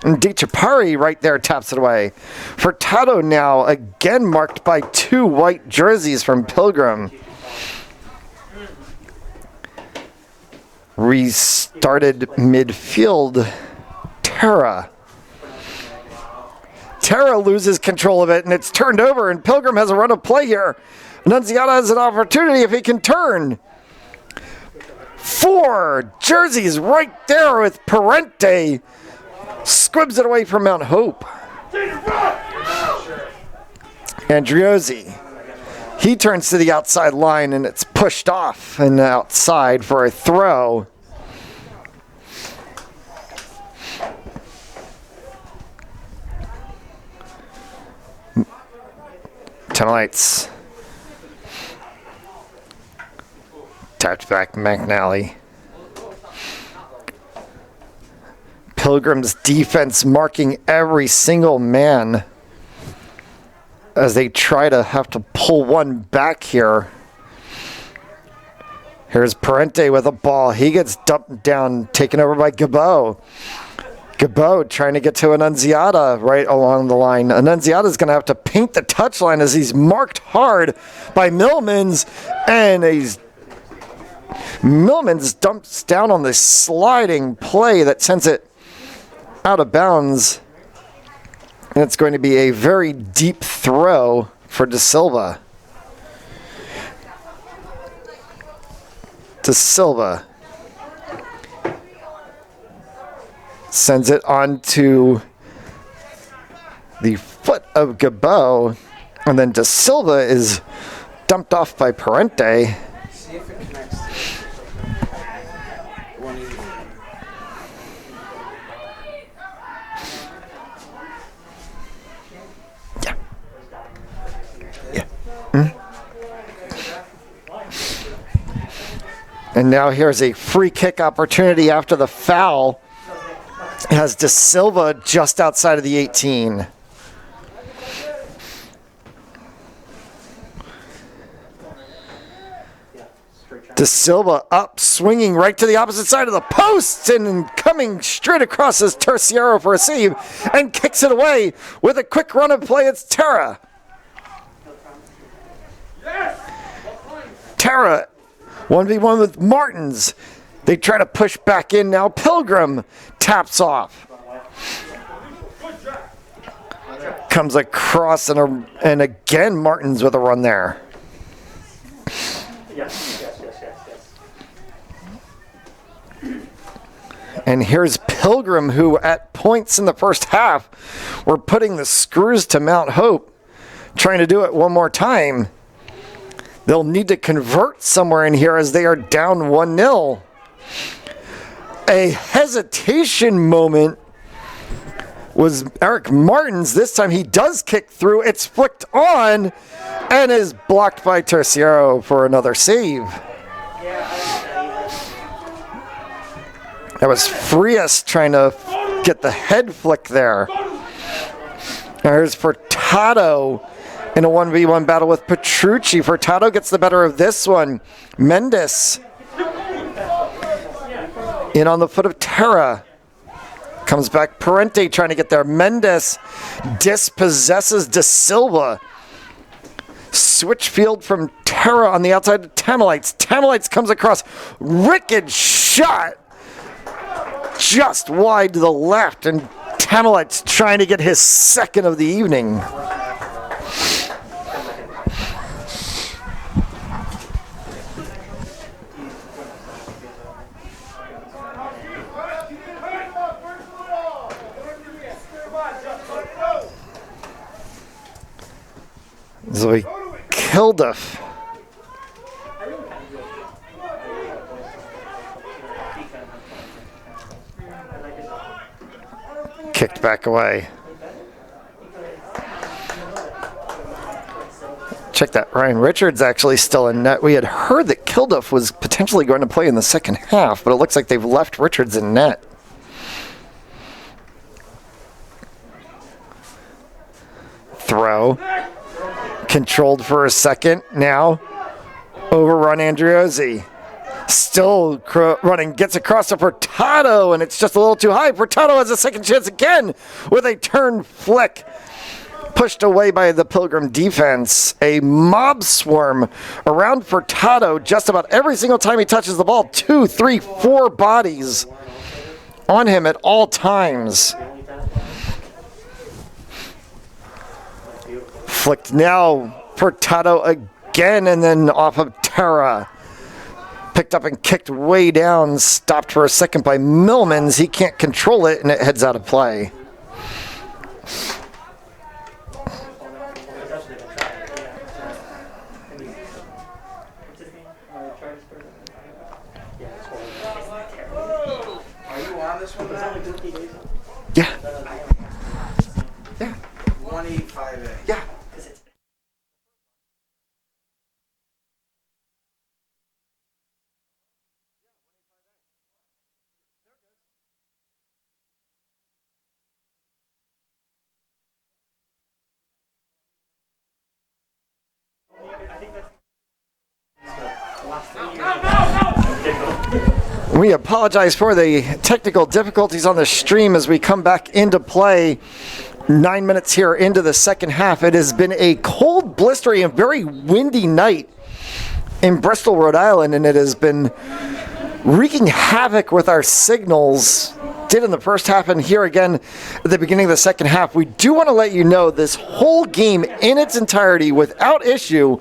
And DiCapari right there taps it away. Furtado now again marked by two white jerseys from Pilgrim. Restarted midfield. Terra loses control of it and it's turned over and Pilgrim has a run of play here. Nunziata has an opportunity if he can turn. Four jerseys right there with Parente. Squibs it away from Mount Hope. Andriozzi. He turns to the outside line and it's pushed off and outside for a throw. Tenelites. Tapped back McNally. Pilgrim's defense marking every single man as they try to have to pull one back here. Here's Parente with a ball. He gets dumped down, taken over by Gabo. Gabo trying to get to Annunziata right along the line. Annunziata's going to have to paint the touchline as he's marked hard by Millmans, and Millmans dumps down on this sliding play that sends it out of bounds. And it's going to be a very deep throw for De Silva. De Silva sends it on to the foot of Gabo, and then De Silva is dumped off by Parente. See if it connects. And now here's a free kick opportunity after the foul. It has De Silva just outside of the 18. De Silva up, swinging right to the opposite side of the post, and coming straight across is Terciaro for a save, and kicks it away with a quick run of play. It's Terra. Terra, 1v1 with Martins. They try to push back in now. Pilgrim taps off. Comes across, and again Martins with a run there. Yes. And here's Pilgrim, who at points in the first half were putting the screws to Mount Hope, trying to do it one more time. They'll need to convert somewhere in here as they are down 1-0. A hesitation moment was Eric Martins. This time he does kick through. It's flicked on and is blocked by Terciaro for another save. That was Frias trying to get the head flick there. Here's Furtado in a 1v1 battle with Petrucci. Furtado gets the better of this one. Mendes in on the foot of Terra. Comes back Parente trying to get there. Mendes dispossesses De Silva. Switch field from Terra on the outside of Tamalites. Tamalites comes across. Wicked shot. Just wide to the left, and Tamalites trying to get his second of the evening. Zoe Kilduff. Kicked back away. Check that. Ryan Richards actually still in net. We had heard that Kilduff was potentially going to play in the second half, but it looks like they've left Richards in net. Throw. Controlled for a second. Now overrun Andriozzi. Still running, gets across to Furtado, and it's just a little too high. Furtado has a second chance again with a turn flick. Pushed away by the Pilgrim defense. A mob swarm around Furtado just about every single time he touches the ball. 2, 3, 4 bodies on him at all times. Flicked now. Furtado again, and then off of Terra. Picked up and kicked way down, stopped for a second by Millmans. He can't control it, and it heads out of play. Are you on this one now? Yeah. Yeah. 185A. Yeah. We apologize for the technical difficulties on the stream as we come back into play. 9 minutes here into the second half. It has been a cold, blistering, and very windy night in Bristol, Rhode Island, and it has been wreaking havoc with our signals. Did in the first half, and here again at the beginning of the second half. We do want to let you know this whole game in its entirety without issue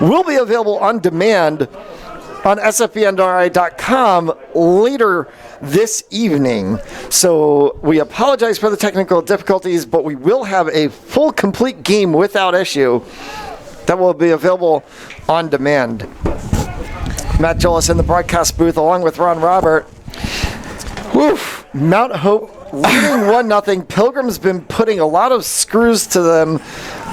will be available on demand on sfbnri.com later this evening. So we apologize for the technical difficulties, but we will have a full, complete game without issue that will be available on demand. Matt Jolis in the broadcast booth along with Ron Robert. Woof! Mount Hope leading 1-0. Pilgrim's been putting a lot of screws to them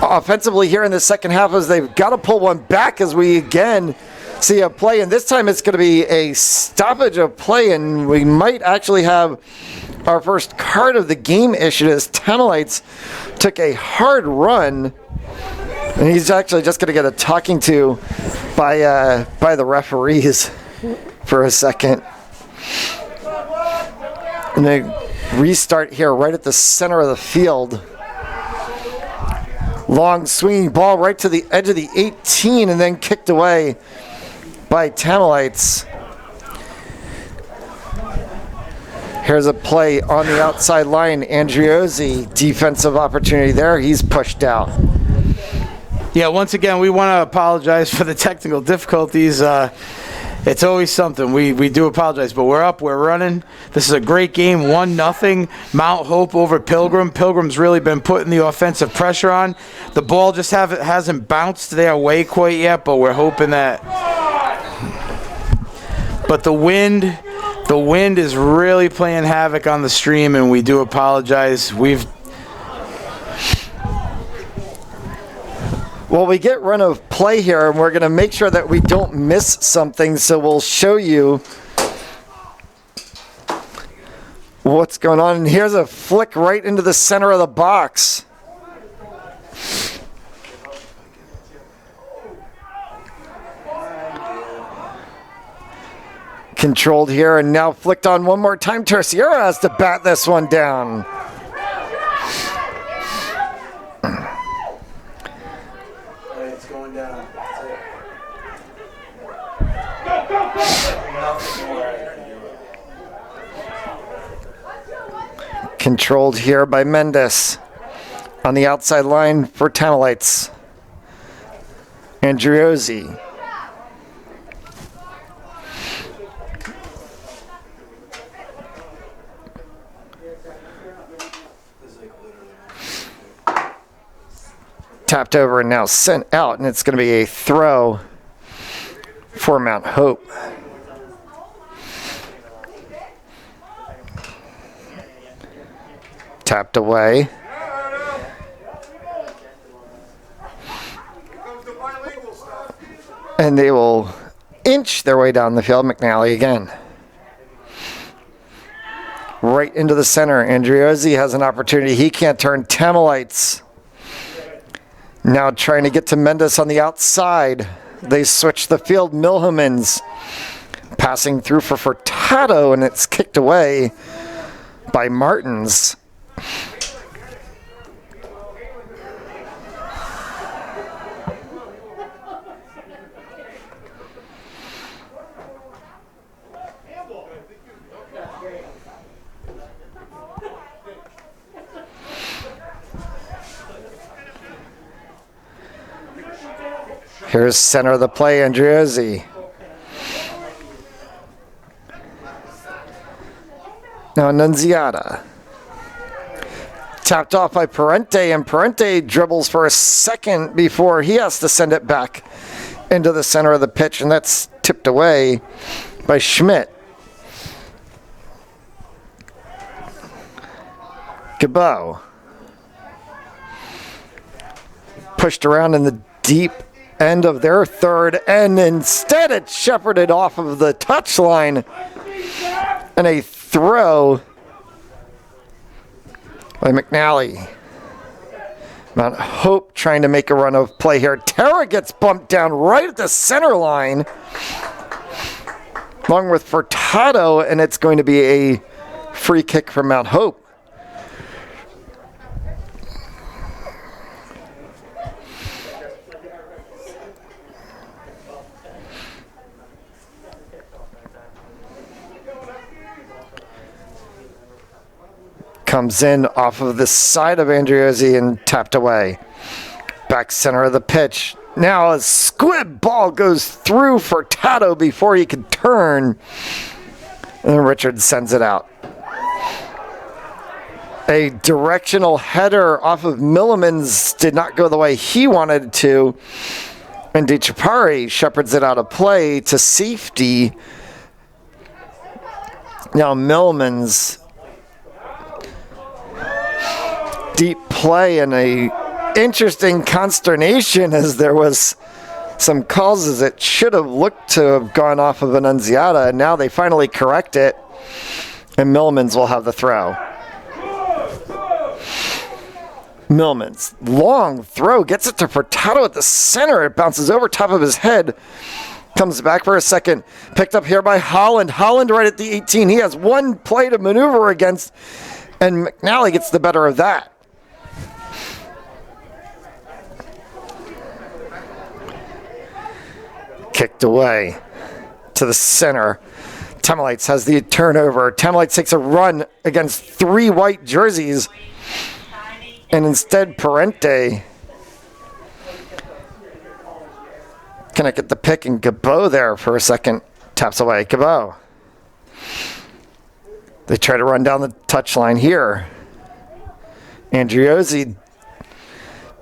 offensively here in the second half as they've got to pull one back as we again see a play, and this time it's going to be a stoppage of play, and we might actually have our first card of the game issued as Tamilites took a hard run, and he's actually just going to get a talking to by the referees for a second. And they restart here right at the center of the field. Long swinging ball right to the edge of the 18 and then kicked away by Tamilites. Here's a play on the outside line. Andriozzi, defensive opportunity there. He's pushed out. Yeah, once again, we want to apologize for the technical difficulties. It's always something. We do apologize, but we're up. We're running. This is a great game, 1-0. Mount Hope over Pilgrim. Pilgrim's really been putting the offensive pressure on. The ball just hasn't bounced their way quite yet, but we're hoping that. But the wind is really playing havoc on the stream, and we do apologize. Well, we get run of play here, and we're going to make sure that we don't miss something, so we'll show you what's going on. And here's a flick right into the center of the box. Controlled here, and now flicked on one more time. Terciera has to bat this one down. Controlled here by Mendes on the outside line for Tamilites. Andriozzi. Tapped over and now sent out, and it's going to be a throw for Mount Hope. Tapped away. And they will inch their way down the field. McNally again. Right into the center. Andriozzi has an opportunity. He can't turn. Tamilites now trying to get to Mendes on the outside. They switch the field. Milhomans passing through for Furtado, and it's kicked away by Martins. Here's center of the play, Andriozzi. Now Nunziata. Tapped off by Parente, and Parente dribbles for a second before he has to send it back into the center of the pitch, and that's tipped away by Schmidt. Cabot. Pushed around in the deep end of their third, and instead it's shepherded off of the touchline, and a throw by McNally. Mount Hope trying to make a run of play here. Terra gets bumped down right at the center line, along with Furtado, and it's going to be a free kick from Mount Hope. Comes in off of the side of Andriozzi and tapped away. Back center of the pitch. Now a squib ball goes through Furtado before he can turn. And then Richard sends it out. A directional header off of Millimans did not go the way he wanted to. And DeChapari shepherds it out of play to safety. Now Millimans. Deep play and a interesting consternation as there was some calls as it should have looked to have gone off of an Annunziata, and now they finally correct it, and Millmans will have the throw. Millmans, long throw, gets it to Furtado at the center. It bounces over top of his head. Comes back for a second. Picked up here by Holland. Holland right at the 18. He has one play to maneuver against, and McNally gets the better of that. Kicked away to the center. Temelites has the turnover. Temelites takes a run against 3 white jerseys. And instead, Parente cannot get the pick, and Gabo there for a second. Taps away. Gabo. They try to run down the touchline here. Andriozzi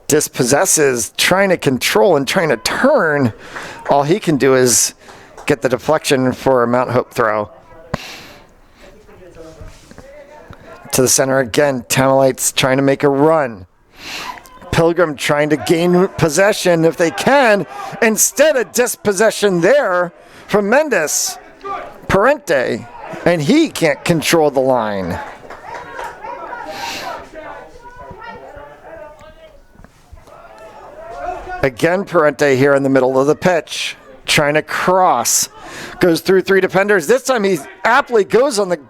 dispossesses, trying to control and trying to turn. All he can do is get the deflection for a Mount Hope throw. To the center again. Temelites trying to make a run. Pilgrim trying to gain possession if they can. Instead, a dispossession there from Mendes. Parente. And he can't control the line. Again, Parente here in the middle of the pitch. Trying to cross. Goes through 3 defenders. This time he aptly goes on the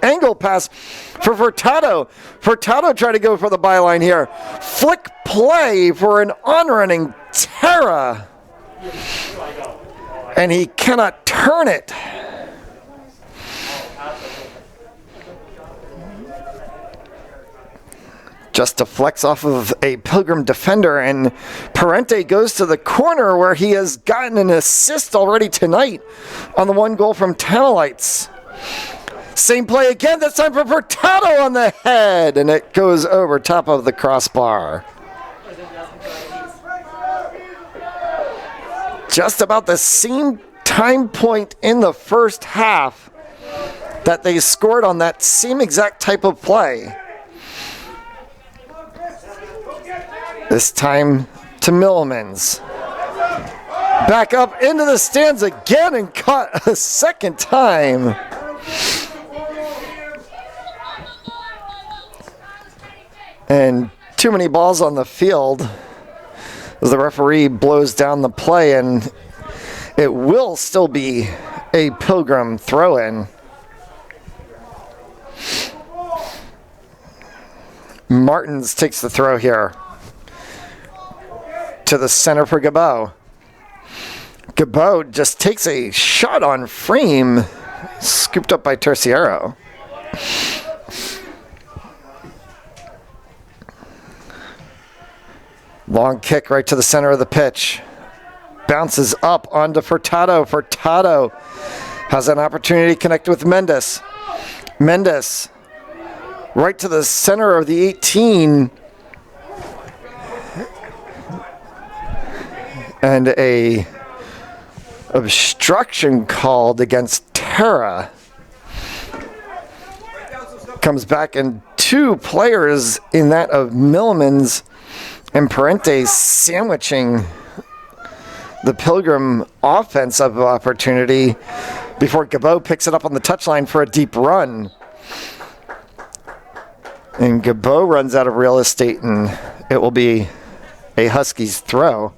angle pass for Furtado. Furtado trying to go for the byline here. Flick play for an on-running Terra. And he cannot turn it. Just deflects off of a Pilgrim defender, and Parente goes to the corner where he has gotten an assist already tonight on the 1 goal from Temelites. Same play again, this time for Furtado on the head, and it goes over top of the crossbar. Just about the same time point in the first half that they scored on that same exact type of play. This time to Millmans. Back up into the stands again and caught a second time. And too many balls on the field as the referee blows down the play, and it will still be a Pilgrim throw-in. Martins takes the throw here to the center for Gabo. Gabo just takes a shot on frame, scooped up by Terciero. Long kick right to the center of the pitch. Bounces up onto Furtado. Furtado has an opportunity to connect with Mendes. Mendes right to the center of the 18. And a obstruction called against Terra. Comes back, and 2 players in that of Millmans and Parente sandwiching the Pilgrim offensive opportunity before Gabo picks it up on the touchline for a deep run. And Gabo runs out of real estate, and it will be a Huskies throw.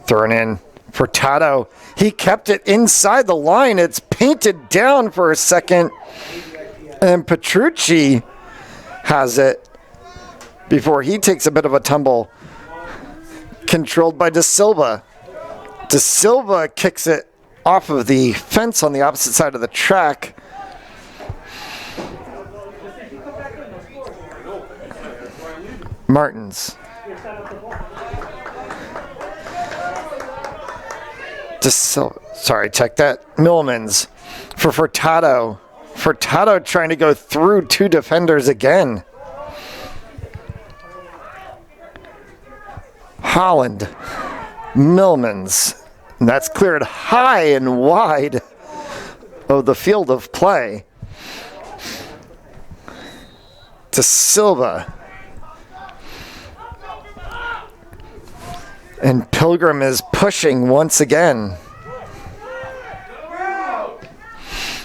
Thrown in. Furtado, he kept it inside the line. It's painted down for a second. And Petrucci has it before he takes a bit of a tumble. Controlled by De Silva. De Silva kicks it off of the fence on the opposite side of the track. Martins. Sorry, check that. Millmans for Furtado. Furtado trying to go through 2 defenders again. Holland Millmans. And that's cleared high and wide of the field of play. To Silva. And Pilgrim is pushing once again.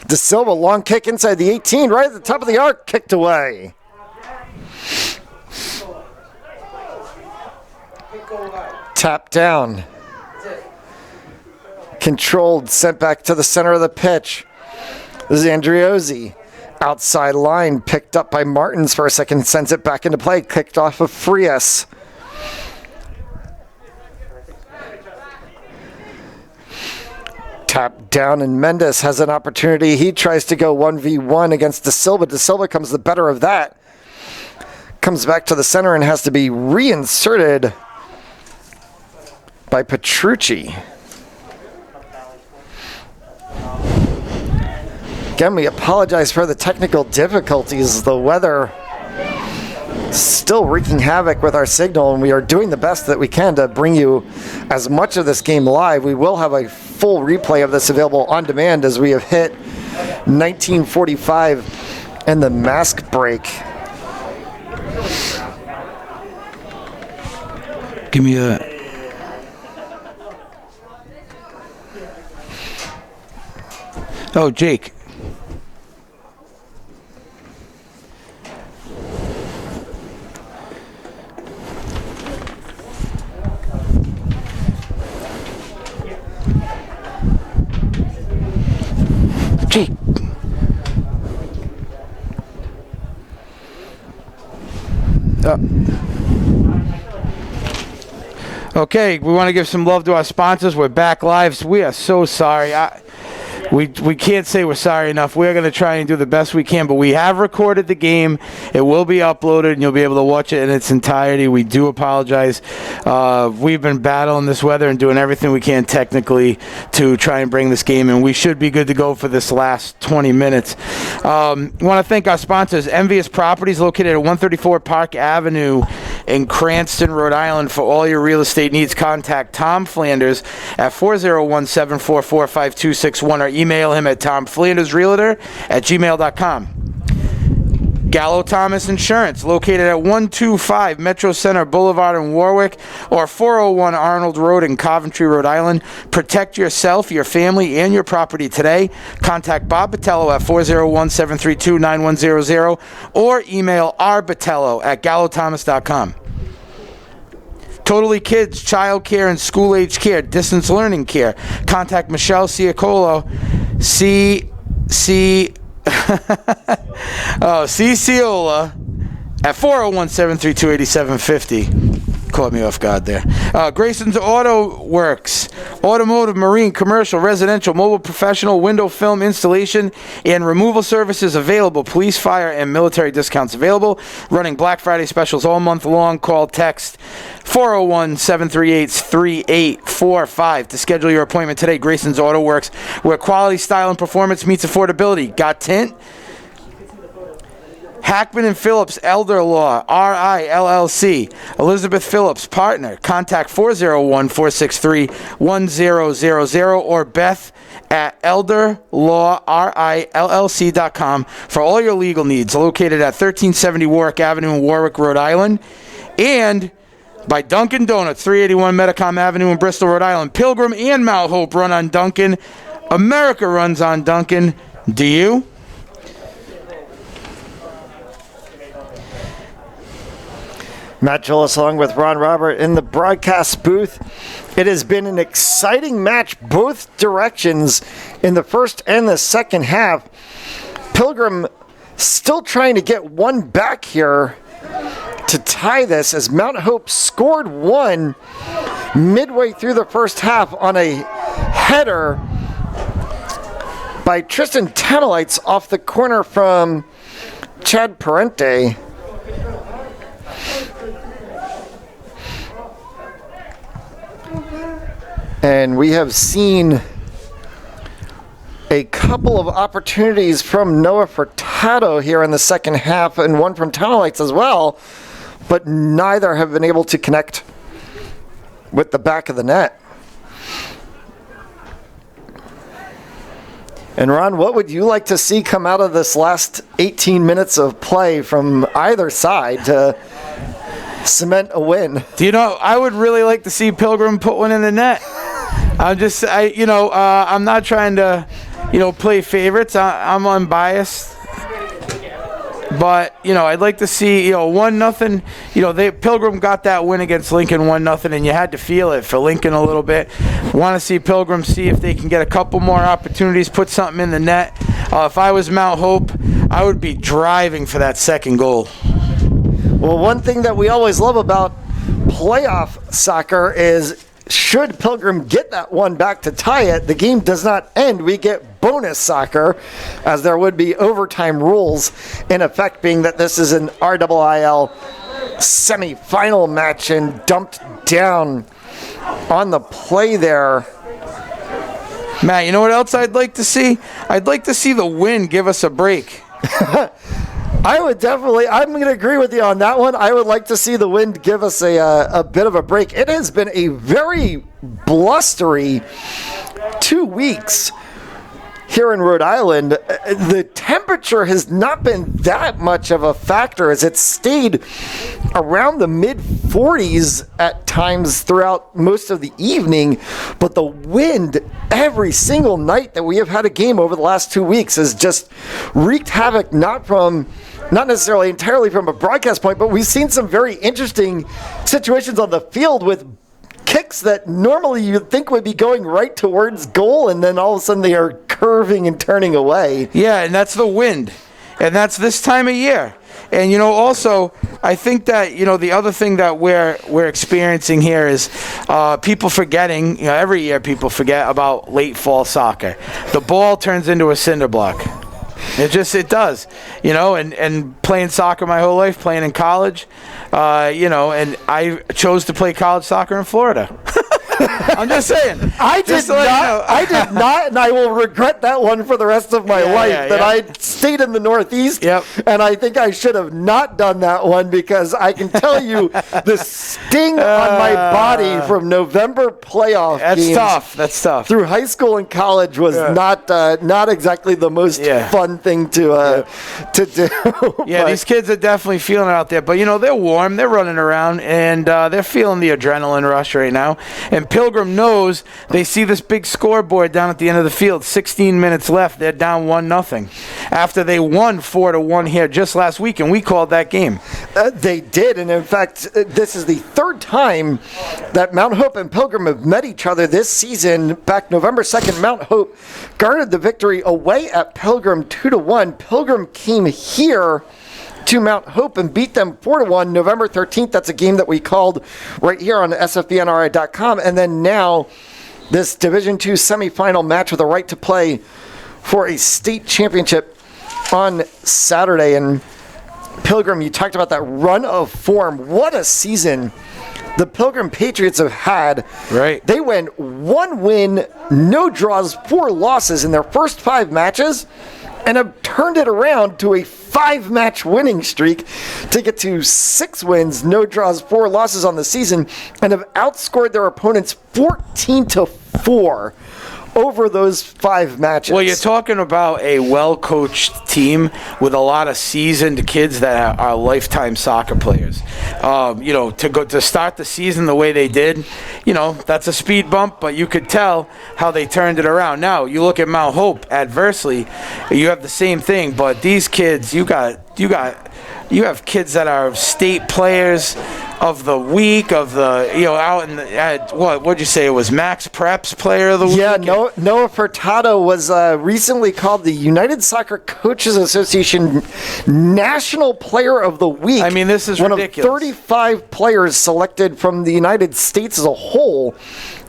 De Silva, long kick inside the 18, right at the top of the arc, kicked away. Tap down. Controlled, sent back to the center of the pitch. This is Andriozzi. Outside line, picked up by Martins for a second, sends it back into play, kicked off of Frias. Tap down, and Mendes has an opportunity. He tries to go 1v1 against De Silva. De Silva comes the better of that. Comes back to the center and has to be reinserted by Petrucci. Again, we apologize for the technical difficulties. The weather still wreaking havoc with our signal, and we are doing the best that we can to bring you as much of this game live. We will have a full replay of this available on demand as we have hit 1945 and the mask break. Give me a... Oh, Jake. Jake. Okay, we want to give some love to our sponsors. We're back live. We are so sorry. We can't say we're sorry enough. We're going to try and do the best we can, but we have recorded the game. It will be uploaded, and you'll be able to watch it in its entirety. We do apologize. We've been battling this weather and doing everything we can technically to try and bring this game in. We should be good to go for this last 20 minutes. I want to thank our sponsors, Envious Properties, located at 134 Park Avenue in Cranston, Rhode Island. For all your real estate needs, contact Tom Flanders at 401-744-5261 or email him at tomflandersrealtor@gmail.com. Gallo Thomas Insurance, located at 125 Metro Center Boulevard in Warwick or 401 Arnold Road in Coventry, Rhode Island. Protect yourself, your family, and your property today. Contact Bob Batello at 401-732-9100 or email rbatello@gallothomas.com. Totally Kids, Child Care, and School Age Care, Distance Learning Care. Contact Michelle Ciacolo, Ciola at 401-732-8750. Caught me off guard there. Grayson's Auto Works. Automotive, marine, commercial, residential, mobile, professional, window film installation and removal services available. Police, fire, and military discounts available. Running Black Friday specials all month long. Call, text 401-738-3845 to schedule your appointment today. Grayson's Auto Works, where quality, style, and performance meets affordability. Got tint? Hackman and Phillips Elder Law, RILLC. Elizabeth Phillips, partner. Contact 401-463-1000 or Beth at elderlawrillc.com for all your legal needs. Located at 1370 Warwick Avenue in Warwick, Rhode Island. And by Dunkin' Donuts, 381 Metacom Avenue in Bristol, Rhode Island. Pilgrim and Mt. Hope run on Dunkin'. America runs on Dunkin'. Do you? Matt Jolis along with Ron Robert in the broadcast booth. It has been an exciting match both directions in the first and the second half. Pilgrim still trying to get one back here to tie this as Mount Hope scored one midway through the first half on a header by Tristan Tanalites off the corner from Chad Parente. And we have seen a couple of opportunities from Noah Furtado here in the second half and one from Tanalites as well, but neither have been able to connect with the back of the net. And Ron, what would you like to see come out of this last 18 minutes of play from either side to cement a win? Do you know, I would really like to see Pilgrim put one in the net. I'm not trying to, play favorites. I'm unbiased. But, I'd like to see, 1-0. Pilgrim got that win against Lincoln 1-0, and you had to feel it for Lincoln a little bit. Want to see Pilgrim see if they can get a couple more opportunities, put something in the net. If I was Mount Hope, I would be driving for that second goal. Well, one thing that we always love about playoff soccer is should Pilgrim get that one back to tie it, the game does not end. We get bonus soccer, as there would be overtime rules in effect, being that this is an RIIL semifinal match and dumped down on the play there. Matt, you know what else I'd like to see? I'd like to see the wind give us a break. I'm going to agree with you on that one. I would like to see the wind give us a bit of a break. It has been a very blustery 2 weeks here in Rhode Island. The temperature has not been that much of a factor, as it stayed around the mid-40s at times throughout most of the evening. But the wind every single night that we have had a game over the last 2 weeks has just wreaked havoc, not necessarily entirely from a broadcast point, but we've seen some very interesting situations on the field with kicks that normally you'd think would be going right towards goal, and then all of a sudden they are curving and turning away. Yeah, and that's the wind. And that's this time of year. And, also, I think that, the other thing that we're experiencing here is people forgetting, every year people forget about late fall soccer. The ball turns into a cinder block. It does, and playing soccer my whole life, playing in college, and I chose to play college soccer in Florida. I'm just saying. I did not, and I will regret that one for the rest of my life, I stayed in the Northeast, and I think I should have not done that one, because I can tell you the sting on my body from November playoff games. That's tough. Through high school and college was not exactly the most fun thing to do. Yeah, these kids are definitely feeling it out there. But, they're warm, they're running around, and they're feeling the adrenaline rush right now. And Pilgrim knows, they see this big scoreboard down at the end of the field, 16 minutes left, they're down 1-0. After they won 4-1 here just last week, and we called that game. They did, and in fact, this is the third time that Mount Hope and Pilgrim have met each other this season. Back November 2nd, Mount Hope garnered the victory away at Pilgrim 2-1. Pilgrim came here to Mount Hope and beat them 4-1 November 13th. That's a game that we called right here on sfbnri.com. And then now this Division II semifinal match with a right to play for a state championship on Saturday. And Pilgrim, you talked about that run of form. What a season the Pilgrim Patriots have had. Right. They went 1 win, no draws, 4 losses in their first 5 matches, and have turned it around to a 5-match winning streak to get to 6 wins, no draws, 4 losses on the season, and have outscored their opponents 14-4 over those 5 matches. Well, you're talking about a well-coached team with a lot of seasoned kids that are lifetime soccer players. To start the season the way they did, that's a speed bump, but you could tell how they turned it around. Now, you look at Mount Hope adversely, you have the same thing, but these kids, you have kids that are state players of the week, out in what'd you say it was, Max Preps player of the week? Yeah, Noah Furtado was recently called the United Soccer Coaches Association National Player of the Week. I mean, this is one ridiculous. Of 35 players selected from the United States as a whole.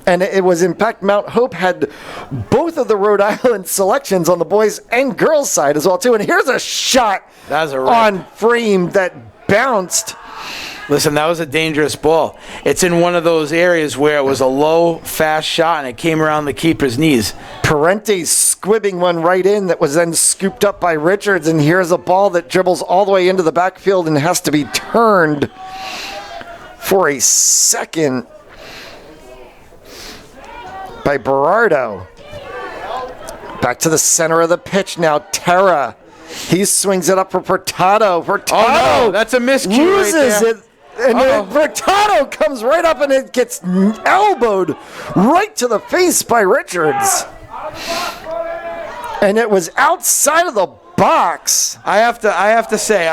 And it was, in fact, Mount Hope had both of the Rhode Island selections on the boys and girls side as well, too. And here's a shot on frame that bounced. Listen, that was a dangerous ball. It's in one of those areas where it was a low, fast shot, and it came around the keeper's knees. Parente squibbing one right in that was then scooped up by Richards. And here's a ball that dribbles all the way into the backfield and has to be turned for a second by Berardo. Back to the center of the pitch now. Terra. He swings it up for Furtado. Furtado. Oh, no. That's a miscue loses right there. it. And then Furtado comes right up and it gets elbowed right to the face by Richards. And it was outside of the box. I have to say,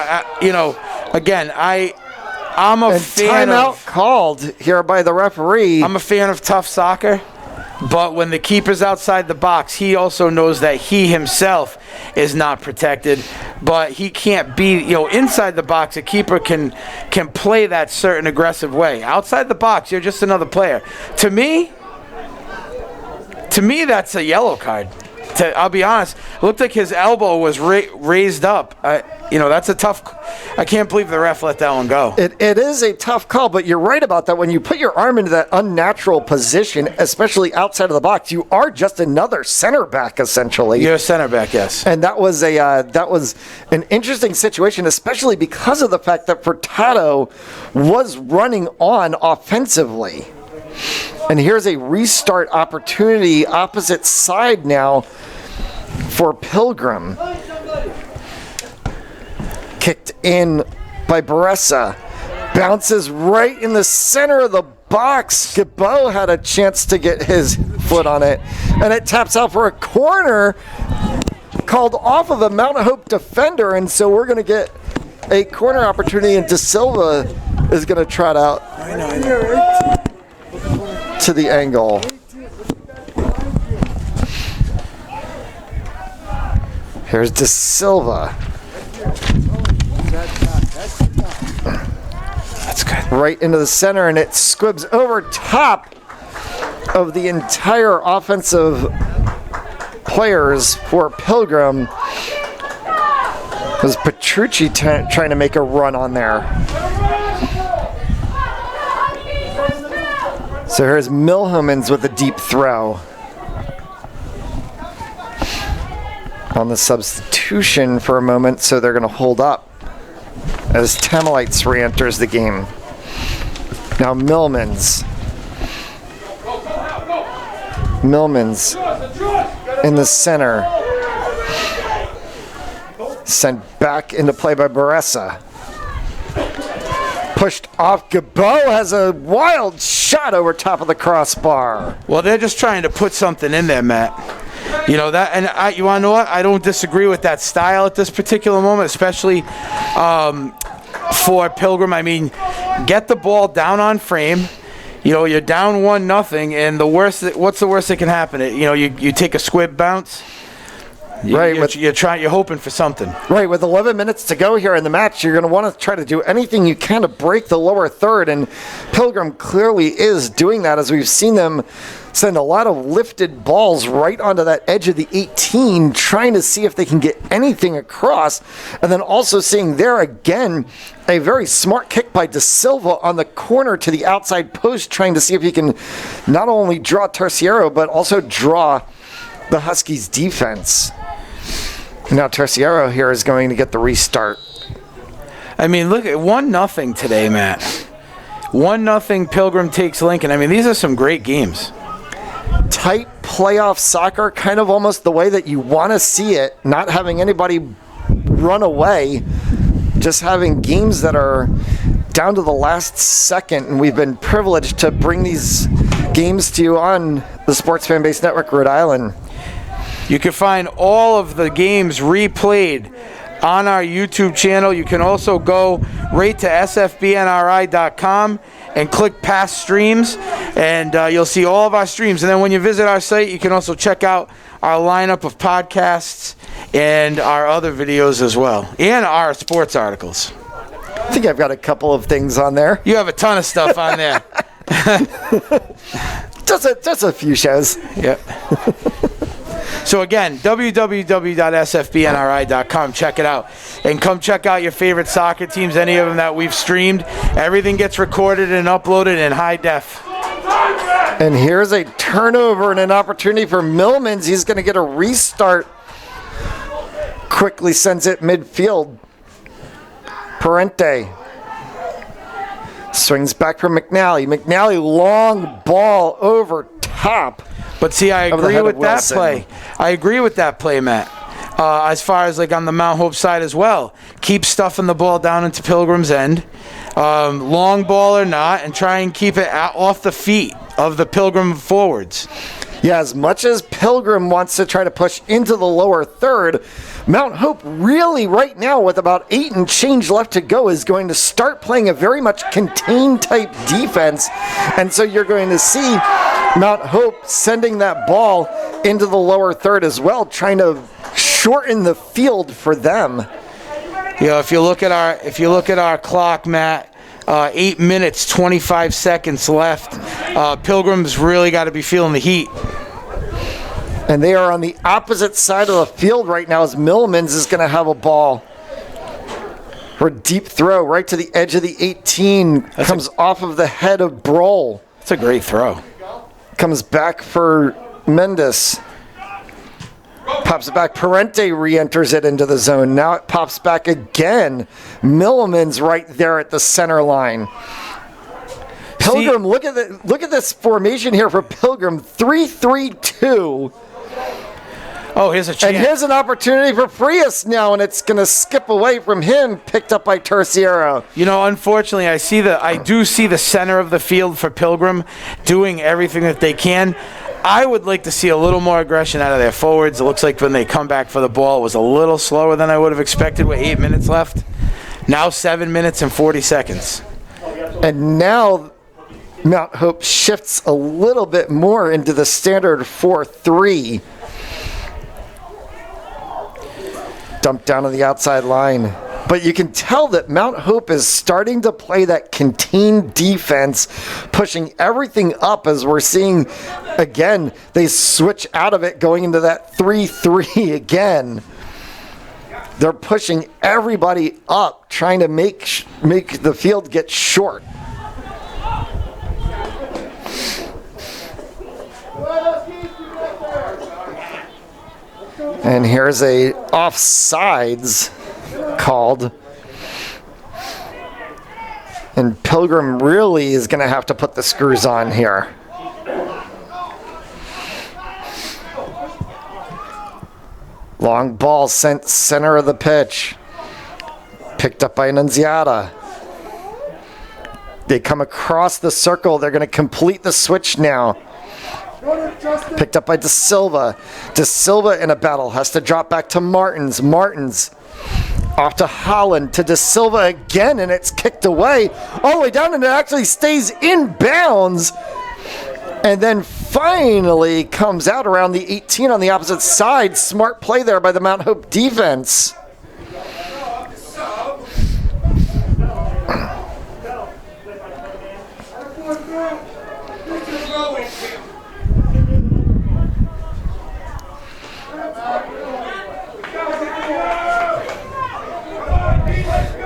again, I'm a fan timeout called here by the referee. I'm a fan of tough soccer, but when the keeper's outside the box, he also knows that he himself is not protected, but he can't be, inside the box, a keeper can play that certain aggressive way. Outside the box, you're just another player. To me, that's a yellow card. I'll be honest, it looked like his elbow was raised up. That's a tough. I can't believe the ref let that one go. It is a tough call, but you're right about that. When you put your arm into that unnatural position, especially outside of the box, you are just another center back, essentially. You're a center back, yes. And that was an interesting situation, especially because of the fact that Furtado was running on offensively. And here's a restart opportunity opposite side now for Pilgrim. Kicked in by Baressa. Bounces right in the center of the box. Gabo had a chance to get his foot on it. And it taps out for a corner called off of a Mount Hope defender. And so we're going to get a corner opportunity, and De Silva is going to trot out to the angle. Here's De Silva. That's good. Right into the center, and it squibs over top of the entire offensive players for Pilgrim. It was Petrucci trying to make a run on there. So here's Milhomans with a deep throw. On the substitution for a moment, so they're going to hold up as Tamalites re-enters the game. Now Millmans in the center. Sent back into play by Baressa. Pushed off. Gabo has a wild shot over top of the crossbar. Well, they're just trying to put something in there, Matt. You want to know what? I don't disagree with that style at this particular moment, especially for Pilgrim. I mean, get the ball down on frame. You're down 1-0, and what's the worst that can happen? You take a squib bounce. Right, you're hoping for something. Right, with 11 minutes to go here in the match, you're going to want to try to do anything you can to break the lower third, and Pilgrim clearly is doing that, as we've seen them send a lot of lifted balls right onto that edge of the 18, trying to see if they can get anything across, and then also seeing there again a very smart kick by De Silva on the corner to the outside post, trying to see if he can not only draw Terciero, but also draw the Huskies' defense. Now Terciero here is going to get the restart. I mean, look at 1-0 today, Matt. 1-0 Pilgrim takes Lincoln. I mean, these are some great games. Tight playoff soccer, kind of almost the way that you want to see it, not having anybody run away, just having games that are down to the last second, and we've been privileged to bring these games to you on the Sports Fan Base Network, Rhode Island. You can find all of the games replayed on our YouTube channel. You can also go right to sfbnri.com and click past streams, and you'll see all of our streams. And then when you visit our site, you can also check out our lineup of podcasts and our other videos as well, and our sports articles. I think I've got a couple of things on there. You have a ton of stuff on there. just a few shows. Yep. So again, www.sfbnri.com. Check it out. And come check out your favorite soccer teams, any of them that we've streamed. Everything gets recorded and uploaded in high def. And here's a turnover and an opportunity for Millmans. He's going to get a restart. Quickly sends it midfield. Parente swings back from McNally. McNally, long ball over top top. But see, I of the agree head with of that Wilson. play. I agree with that play, Matt. As far as like on the Mount Hope side as well, keep stuffing the ball down into Pilgrim's end, long ball or not, and try and keep it off the feet of the Pilgrim forwards. Yeah, as much as Pilgrim wants to try to push into the lower third, Mount Hope really right now with about 8 and change left to go is going to start playing a very much contained type defense. And so you're going to see Mount Hope sending that ball into the lower third as well, trying to shorten the field for them. You know, if you look at our clock, Matt, 8 minutes, 25 seconds left. Pilgrim's really got to be feeling the heat. And they are on the opposite side of the field right now as Millmans is going to have a ball. For a deep throw right to the edge of the 18. Comes off of the head of Broll. That's a great throw. Comes back for Mendes. Pops it back. Parente re-enters it into the zone. Now it pops back again. Millman's right there at the center line. Pilgrim, look at this formation here for Pilgrim. 3-3-2. Oh, here's a chance. And here's an opportunity for Frias now, and it's going to skip away from him, picked up by Terciero. You know, unfortunately, I do see the center of the field for Pilgrim doing everything that they can. I would like to see a little more aggression out of their forwards. It looks like when they come back for the ball, it was a little slower than I would have expected with 8 minutes left. Now 7 minutes and 40 seconds. And now Mount Hope shifts a little bit more into the standard 4-3. Dumped down on the outside line. But you can tell that Mount Hope is starting to play that contained defense, pushing everything up as we're seeing, again, they switch out of it going into that 3-3 again. They're pushing everybody up, trying to make the field get short. And here's a offsides called. And Pilgrim really is going to have to put the screws on here. Long ball sent center of the pitch. Picked up by Annunziata. They come across the circle. They're going to complete the switch now. Picked up by De Silva. De Silva in a battle has to drop back to Martins. Martins off to Holland, to De Silva again, and it's kicked away all the way down, and it actually stays in bounds. And then finally comes out around the 18 on the opposite side. Smart play there by the Mount Hope defense.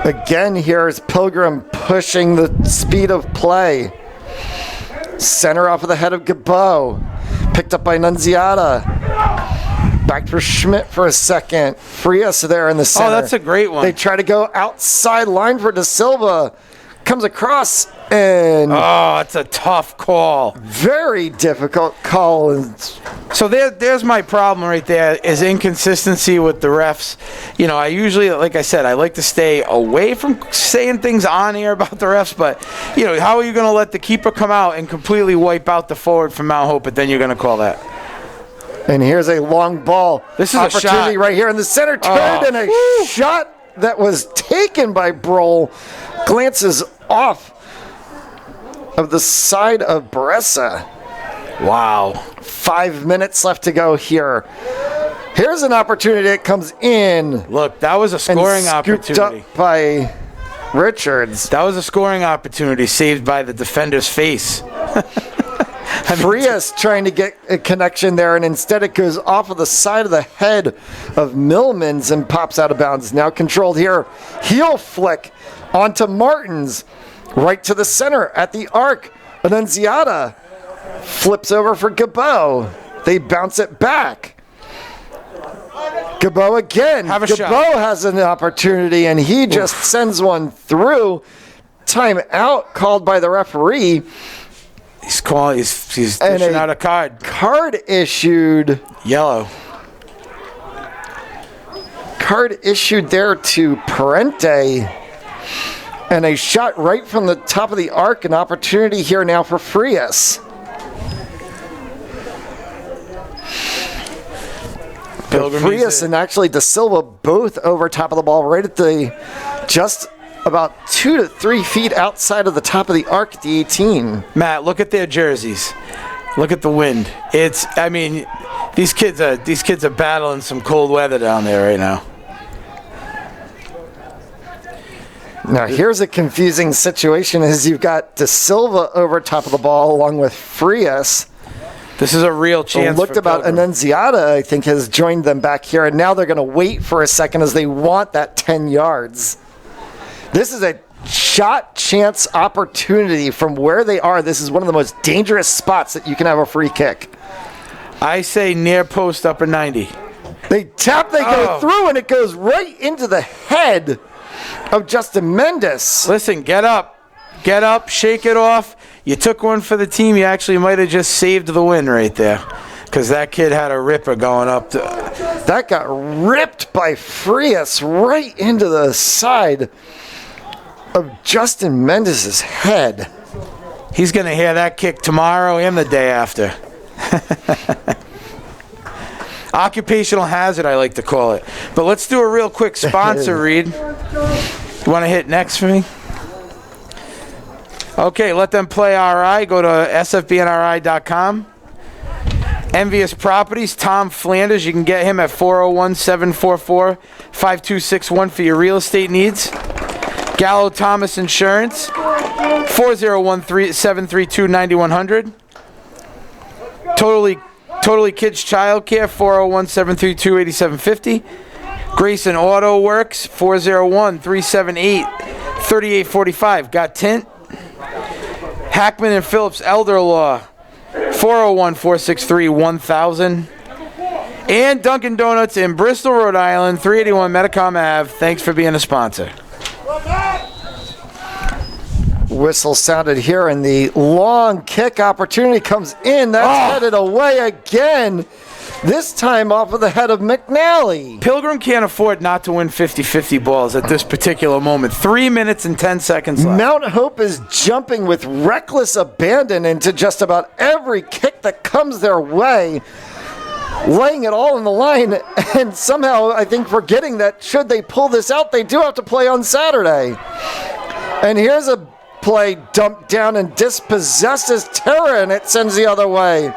Again, here is Pilgrim pushing the speed of play. Center off of the head of Gabot. Picked up by Nunziata. Back for Schmidt for a second. Frias there in the center. Oh, that's a great one. They try to go outside line for De Silva. Comes across and... Oh, it's a tough call. Very difficult call. So there's my problem right there, is inconsistency with the refs. You know, I usually, like I said, I like to stay away from saying things on air about the refs, but, you know, how are you going to let the keeper come out and completely wipe out the forward from Mount Hope, but then you're going to call that? And here's a long ball. This is opportunity a shot right here in the center. Turned and a shot that was taken by Broll. Glances off of the side of Baressa. Wow. 5 minutes left to go here. Here's an opportunity that comes in. Look, that was a scoring opportunity. Up by Richards. That was a scoring opportunity saved by the defender's face. Frias trying to get a connection there, and instead it goes off of the side of the head of Millmans and pops out of bounds. Now controlled here. Heel flick onto Martins. Right to the center at the arc. Annunziata flips over for Gabot. They bounce it back. Gabot again. Gabot has an opportunity, and he just sends one through. Timeout called by the referee. He's calling. He's And dishing out a card. Card issued. Yellow. Card issued there to Parente. And a shot right from the top of the arc. An opportunity here now for Frias. Frias and actually De Silva both over top of the ball, right at the just about 2 to 3 feet outside of the top of the arc at the 18. Matt, look at their jerseys. Look at the wind. I mean, these kids are battling some cold weather down there right now. Now here's a confusing situation as you've got De Silva over top of the ball along with Frias. This is a real chance. Looked about Annunziata, I think, has joined them back here, and now they're going to wait for a second as they want that 10 yards. This is a shot chance opportunity from where they are. This is one of the most dangerous spots that you can have a free kick. I say near post upper 90. They tap, they go through, and it goes right into the head of Justin Mendes. Listen, get up, shake it off. You took one for the team. You actually might have just saved the win right there, because that kid had a ripper going up. That got ripped by Frias right into the side of Justin Mendes' head. He's going to hear that kick tomorrow and the day after. Occupational hazard, I like to call it. But let's do a real quick sponsor read. You want to hit next for me? Okay, let them play RI. Go to sfbnri.com. Envious Properties, Tom Flanders. You can get him at 401-744-5261 for your real estate needs. Gallo Thomas Insurance, 401-732-9100. Totally Kids Child Care, 401-732-8750. Grayson Auto Works, 401-378-3845. Got tint? Hackman and Phillips Elder Law, 401-463-1000. And Dunkin' Donuts in Bristol, Rhode Island, 381 Metacom Ave. Thanks for being a sponsor. Whistle sounded here, and the long kick opportunity comes in. That's headed away again. This time off of the head of McNally. Pilgrim can't afford not to win 50-50 balls at this particular moment. 3 minutes and 10 seconds left. Mount Hope is jumping with reckless abandon into just about every kick that comes their way, laying it all on the line, and somehow I think forgetting that should they pull this out, they do have to play on Saturday. And here's a play dumped down and dispossessed as Terra, and it sends the other way.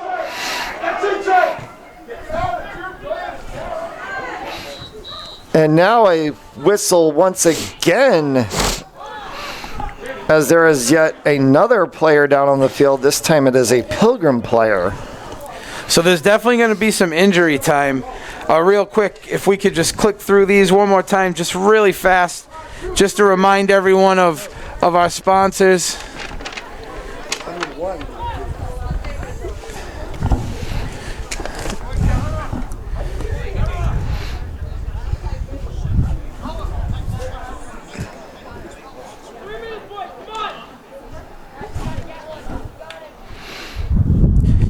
And now a whistle once again, as there is yet another player down on the field. This time it is a Pilgrim player. So there's definitely going to be some injury time. Real quick, if we could just click through these one more time, just really fast, just to remind everyone of our sponsors.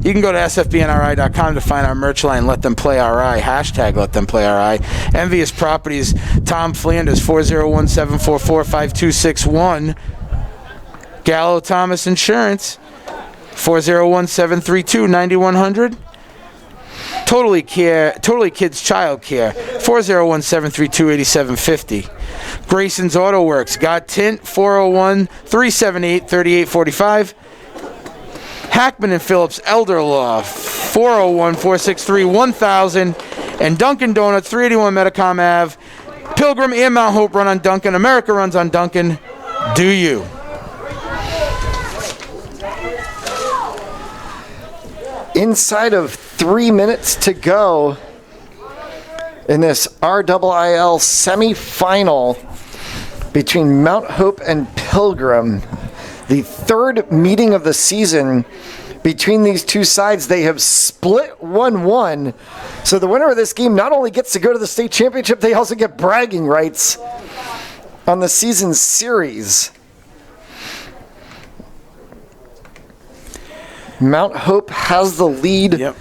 You can go to sfbnri.com to find our merch line, Let Them Play RI, hashtag Let Them Play RI. Envious Properties, Tom Flanders, 401-744-5261. Gallo Thomas Insurance, 401-732-9100. Totally Kids Child Care, 401-732-8750. Grayson's Auto Works, got tint, 401-378-3845. Hackman and Phillips Elder Law, 401-463-1000. And Dunkin' Donuts, 381 Metacom Ave. Pilgrim and Mount Hope run on Dunkin'. America runs on Dunkin'. Do you? Inside of 3 minutes to go in this RIIL semifinal between Mount Hope and Pilgrim. The third meeting of the season between these two sides. They have split 1-1. So the winner of this game not only gets to go to the state championship, they also get bragging rights on the season series. Mount Hope has the lead. Yep.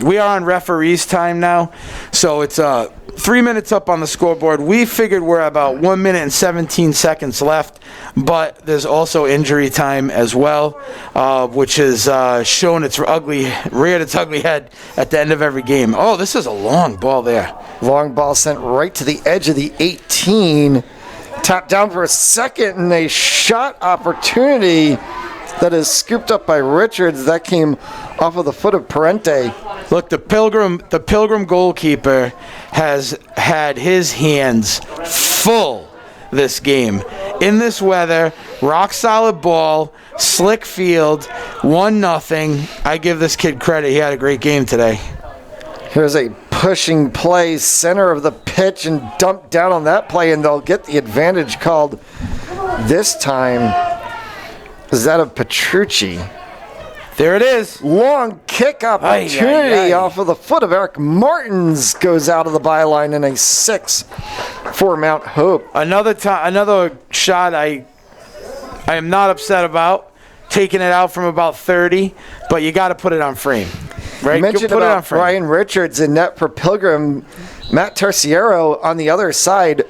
We are on referees' time now, so it's 3 minutes up on the scoreboard. We figured we're about 1 minute and 17 seconds left, but there's also injury time as well, which has reared its ugly head at the end of every game. Oh, this is a long ball there. Long ball sent right to the edge of the 18. Tapped down for a second, and a shot opportunity that is scooped up by Richards. That came off of the foot of Parente. Look, the Pilgrim goalkeeper has had his hands full this game. In this weather, rock solid ball, slick field, 1-0. I give this kid credit. He had a great game today. Here's a pushing play, center of the pitch, and dumped down on that play, and they'll get the advantage called this time. Is that of Petrucci? There it is. Long kick opportunity off of the foot of Eric Martins goes out of the byline in a 6 for Mount Hope. Another shot I am not upset about. Taking it out from about 30, but you got to put it on frame. Right? You mentioned put about it on frame. Brian Richards in net for Pilgrim. Matt Terciero on the other side.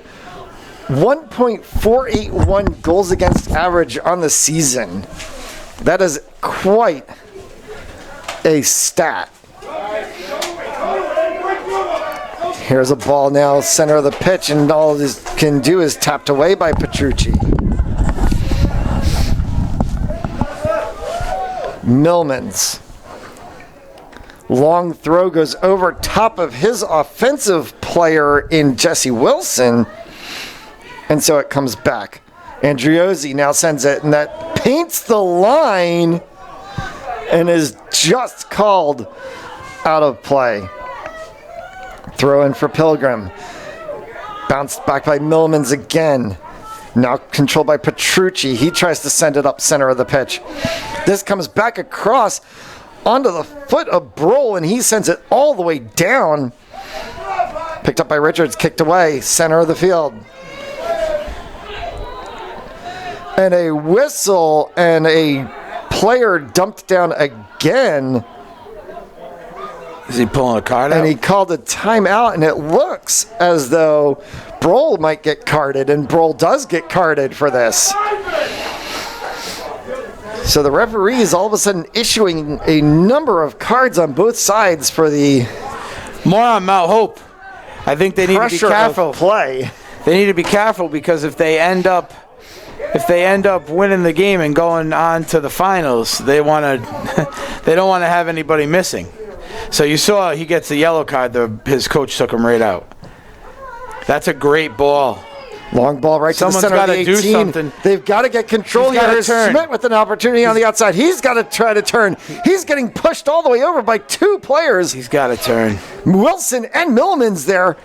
1.481 goals against average on the season. That is quite a stat. Here's a ball now, center of the pitch, and all this can do is tapped away by Petrucci. Millmans. Long throw goes over top of his offensive player in Jesse Wilson. And so it comes back. Andriozzi now sends it, and that paints the line and is just called out of play. Throw in for Pilgrim. Bounced back by Millmans again. Now controlled by Petrucci. He tries to send it up center of the pitch. This comes back across onto the foot of Brohl, and he sends it all the way down. Picked up by Richards, kicked away, center of the field. And a whistle, and a player dumped down again. Is he pulling a card out? And he called a timeout, and it looks as though Brohl might get carded, and Brohl does get carded for this. So the referee is all of a sudden issuing a number of cards on both sides for the more on Mount Hope. I think they need to be careful. Play. They need to be careful because if they end up winning the game and going on to the finals, they don't want to have anybody missing. So you saw he gets the yellow card. His coach took him right out. That's a great ball. Long ball right Someone's to the center of the 18. Do something. They've got to get control here. Here's Schmidt with an opportunity on the outside. He's got to try to turn. He's getting pushed all the way over by two players. He's got to turn. Wilson and Millmans there.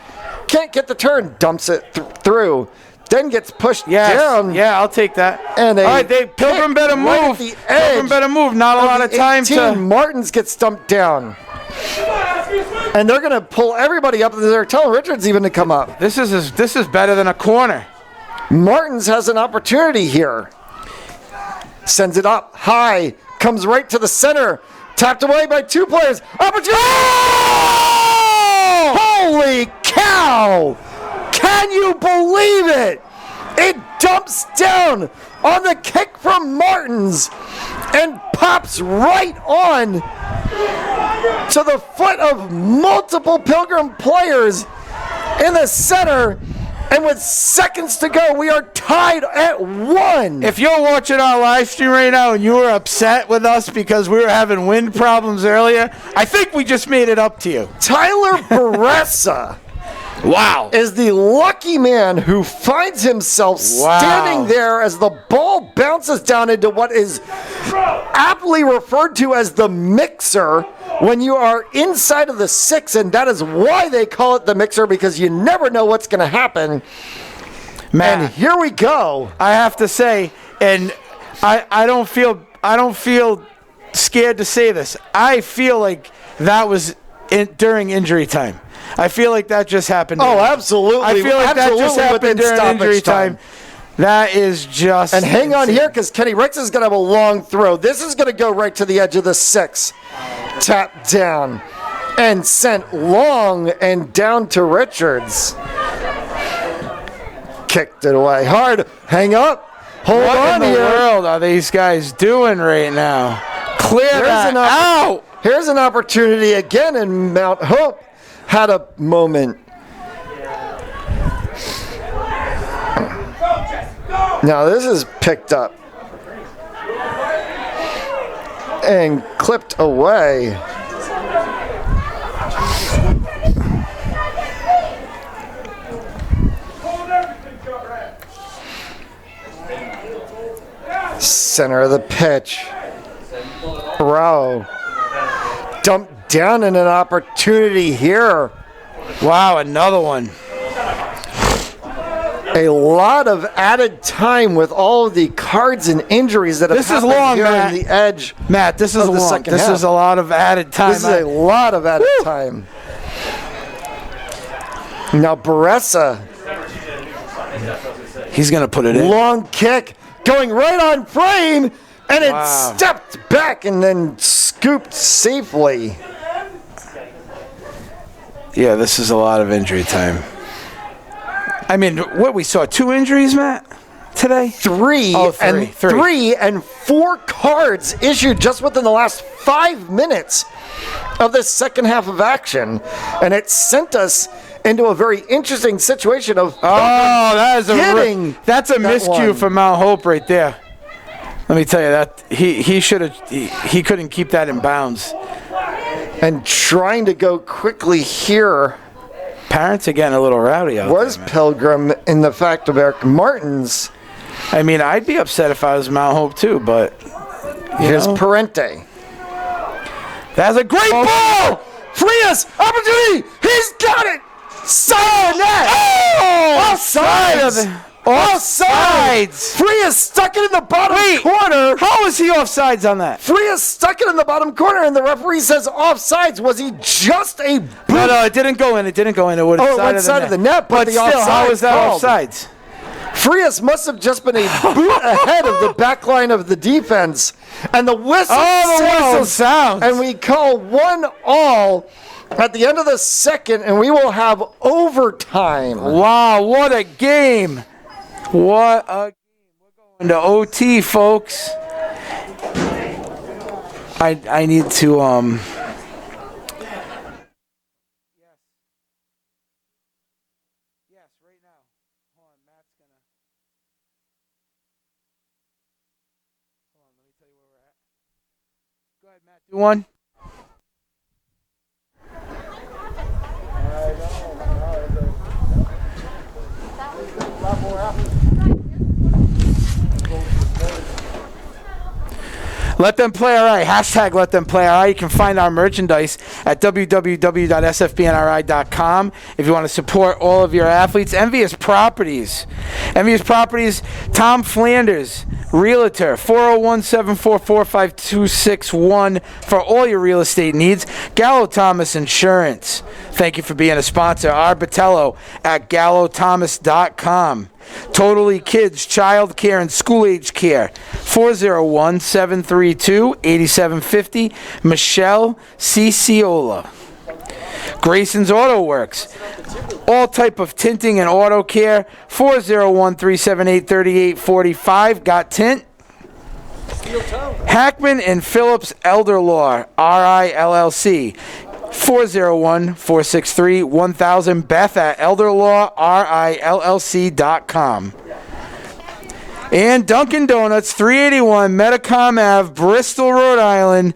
Can't get the turn. Dumps it through. Then gets pushed down. Yeah, I'll take that. And all right, Pilgrim better move. Right at the edge Pilgrim better move. Not a lot of time 18, to. Martins gets dumped down. And they're going to pull everybody up. They're telling Richards even to come up. This is better than a corner. Martins has an opportunity here. Sends it up high. Comes right to the center. Tapped away by two players. Opportunity! Oh! Holy cow! Can you believe it? It dumps down on the kick from Martins and pops right on to the foot of multiple Pilgrim players in the center. And with seconds to go, we are tied at 1. If you're watching our live stream right now and you were upset with us because we were having wind problems earlier, I think we just made it up to you. Tyler Baressa. Wow. Is the lucky man who finds himself standing there as the ball bounces down into what is aptly referred to as the mixer when you are inside of the 6, and that is why they call it the mixer, because you never know what's going to happen. Man, and here we go. I have to say, and I don't feel scared to say this. I feel like that was during injury time. I feel like that just happened. Oh, absolutely. I feel like that just happened during injury time. That is just. And hang on insane. here, because Kenny Ricks is going to have a long throw. This is going to go right to the edge of the 6. Tap down and sent long and down to Richards. Kicked it away hard. Hang up. Hold What on in the here. world are these guys doing right now? Clear that out. Here's an opportunity again, and Mount Hope had a moment. Now this is picked up and clipped away. Center of the pitch. Row. Dumped down in an opportunity here. Wow, another one. A lot of added time with all of the cards and injuries that have This is happened long, here Matt. in the edge. Matt, this is Of the long. second This half. is a lot of added time. This is a lot of added time. Now Baressa, He's going to put it in. long kick, going right on frame, and it Wow. stepped back and then scooped safely. Yeah, this is a lot of injury time. I mean, what we saw, 2 injuries, Matt, today? Three and 4 cards issued just within the last 5 minutes of the second half of action, and it sent us into a very interesting situation of That is that's a that miscue one. for Mount Hope right there. Let me tell you that he should have he couldn't keep that in bounds. and trying to go quickly here Parents are getting a little rowdy out was there, man. Pilgrim in the fact of Eric Martins. I mean, I'd be upset if I was Mount Hope too, but Here's know. Parente. that's a great ball. Frias, opportunity! He's got it! Side of net! Oh, Offsides! Offsides! Frias stuck it in the bottom corner. How is he offsides on that? Frias stuck it in the bottom corner, and the referee says offsides. Was he just a boot? No, it didn't go in. It didn't go in. It would Oh, it went side of the net, but the still, how offside is that called. offsides? Frias must have just been a boot ahead of the back line of the defense. And the whistle sounds. And we call 1-1 at the end of the second, and we will have overtime. Wow, what a game. What a game. We're going to OT, folks. I need to Yes, right now. Hold on, Matt's gonna. Hold on, let me tell you where we're at. Go ahead, Matt. Do one. Let them play RI. Hashtag let them play RI. You can find our merchandise at www.sfbnri.com if you want to support all of your athletes. Envious Properties. Envious Properties, Tom Flanders, Realtor, 401-744-5261 for all your real estate needs. Gallo Thomas Insurance. Thank you for being a sponsor. Arbitello at gallothomas.com. Totally Kids, Child Care, and School Age Care. 401-732-8750. Michelle Ciciola. Grayson's Auto Works. All type of tinting and auto care. 401-378-3845. Got tint? Hackman and Phillips Elder Law, RILLC. 401-463-1000. Beth at elderlaw, RILLC.com. And Dunkin' Donuts, 381 Metacom Ave, Bristol, Rhode Island.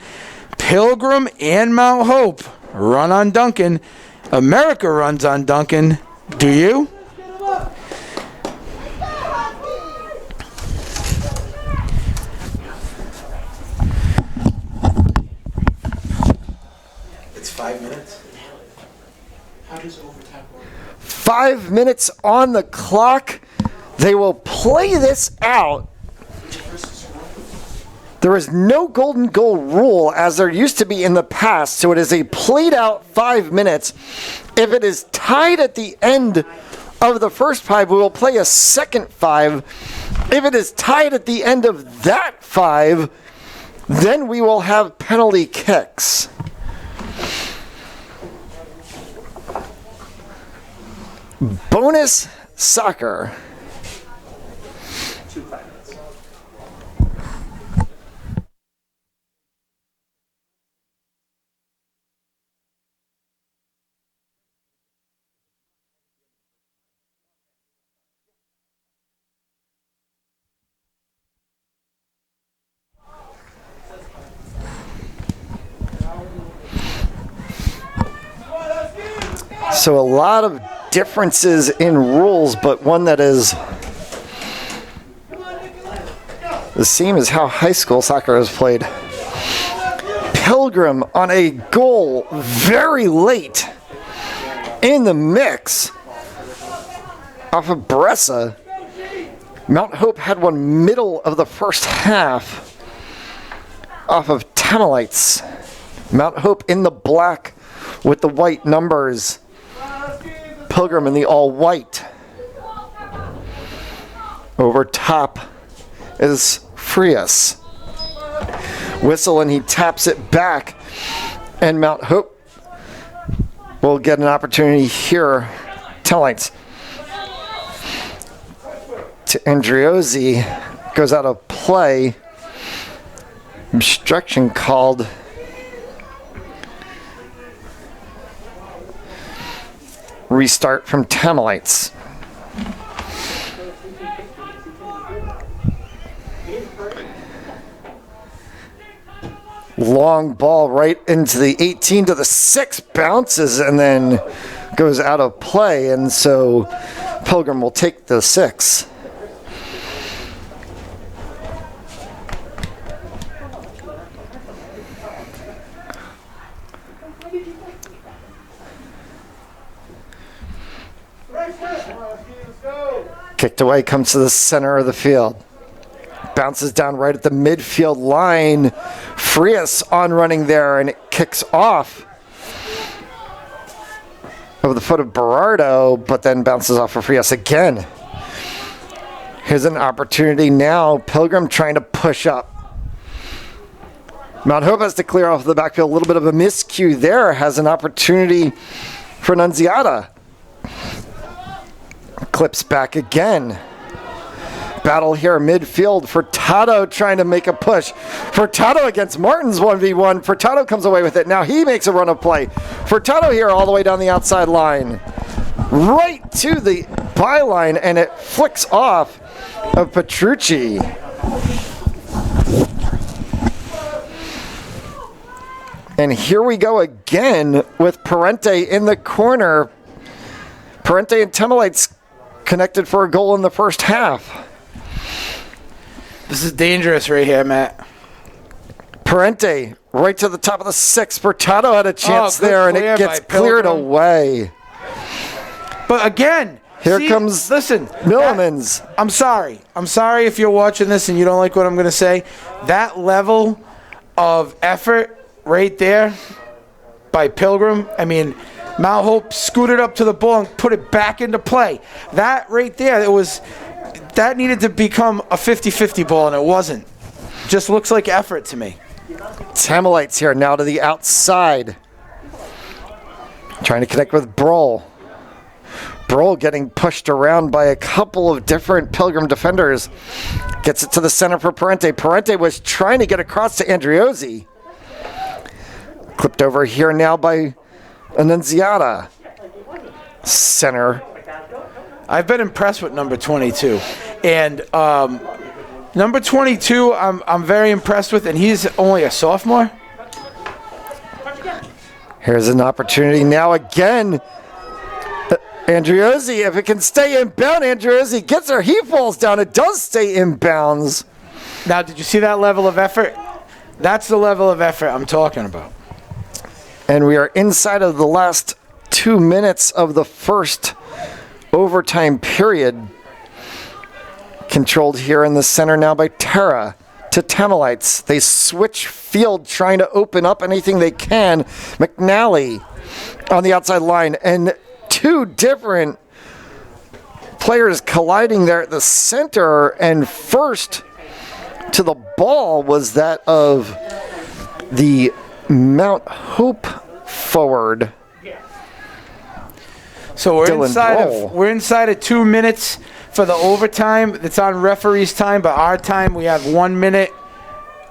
Pilgrim and Mount Hope. Run on Dunkin'. America runs on Dunkin'. Do you? It's 5 minutes. How does overtime work? 5 minutes on the clock. They will play this out. There is no golden goal rule as there used to be in the past, so it is a played out 5 minutes. If it is tied at the end of the first 5, we will play a second 5. If it is tied at the end of that 5, then we will have penalty kicks. Bonus soccer. 2 5 minutes. So a lot of differences in rules, but one that is the same as how high school soccer is played. Pilgrim on a goal very late in the mix off of Bressa. Mount Hope had one middle of the first half off of Tamalites. Mount Hope in the black with the white numbers. Pilgrim in the all-white. Over top is Frias. Whistle, and he taps it back. And Mount Hope will get an opportunity here. Tamalites to Andriozzi. Goes out of play. Obstruction called. Restart from Tamalites. Long ball right into the 18 to the 6, bounces and then goes out of play, and so Pilgrim will take the 6. Kicked away, comes to the center of the field. Bounces down right at the midfield line. Frias on running there, and it kicks off over the foot of Berardo, but then bounces off of Frias again. Here's an opportunity now. Pilgrim trying to push up. Mount Hope has to clear off the backfield. A little bit of a miscue there. Has an opportunity for Nunziata. Clips back again. Battle here midfield. Furtado trying to make a push. Furtado against Martins 1v1. Furtado comes away with it. Now he makes a run of play. Furtado here all the way down the outside line. Right to the byline, and it flicks off of Petrucci. And here we go again with Parente in the corner. Parente and Tamalites connected for a goal in the first half. This is dangerous right here, Matt. Parente right to the top of the 6. Furtado had a chance there, and it gets cleared away. But again, here comes Millimans. I'm sorry. I'm sorry if you're watching this and you don't like what I'm going to say. That level of effort right there by Pilgrim, I mean, Mount Hope scooted up to the ball and put it back into play. That right there, that needed to become a 50-50 ball, and it wasn't. Just looks like effort to me. Tamalites here now to the outside. Trying to connect with Brohl. Brohl getting pushed around by a couple of different Pilgrim defenders. Gets it to the center for Parente. Parente was trying to get across to Andriozzi. Clipped over here now by Annunziata. Center. I've been impressed with number 22. And number 22, I'm very impressed with, and he's only a sophomore. Here's an opportunity now again. Andriozzi, if it can stay in bounds, Andriozzi gets there. He falls down. It does stay in bounds. Now, did you see that level of effort? That's the level of effort I'm talking about. And we are inside of the last 2 minutes of the first overtime period. Controlled here in the center now by Terra to Tamalites. They switch field, trying to open up anything they can. McNally on the outside line, and two different players colliding there at the center, and first to the ball was that of the Mount Hope forward. So we're Dylan inside of 2 minutes for the overtime. It's on referee's time, but our time, we have 1 minute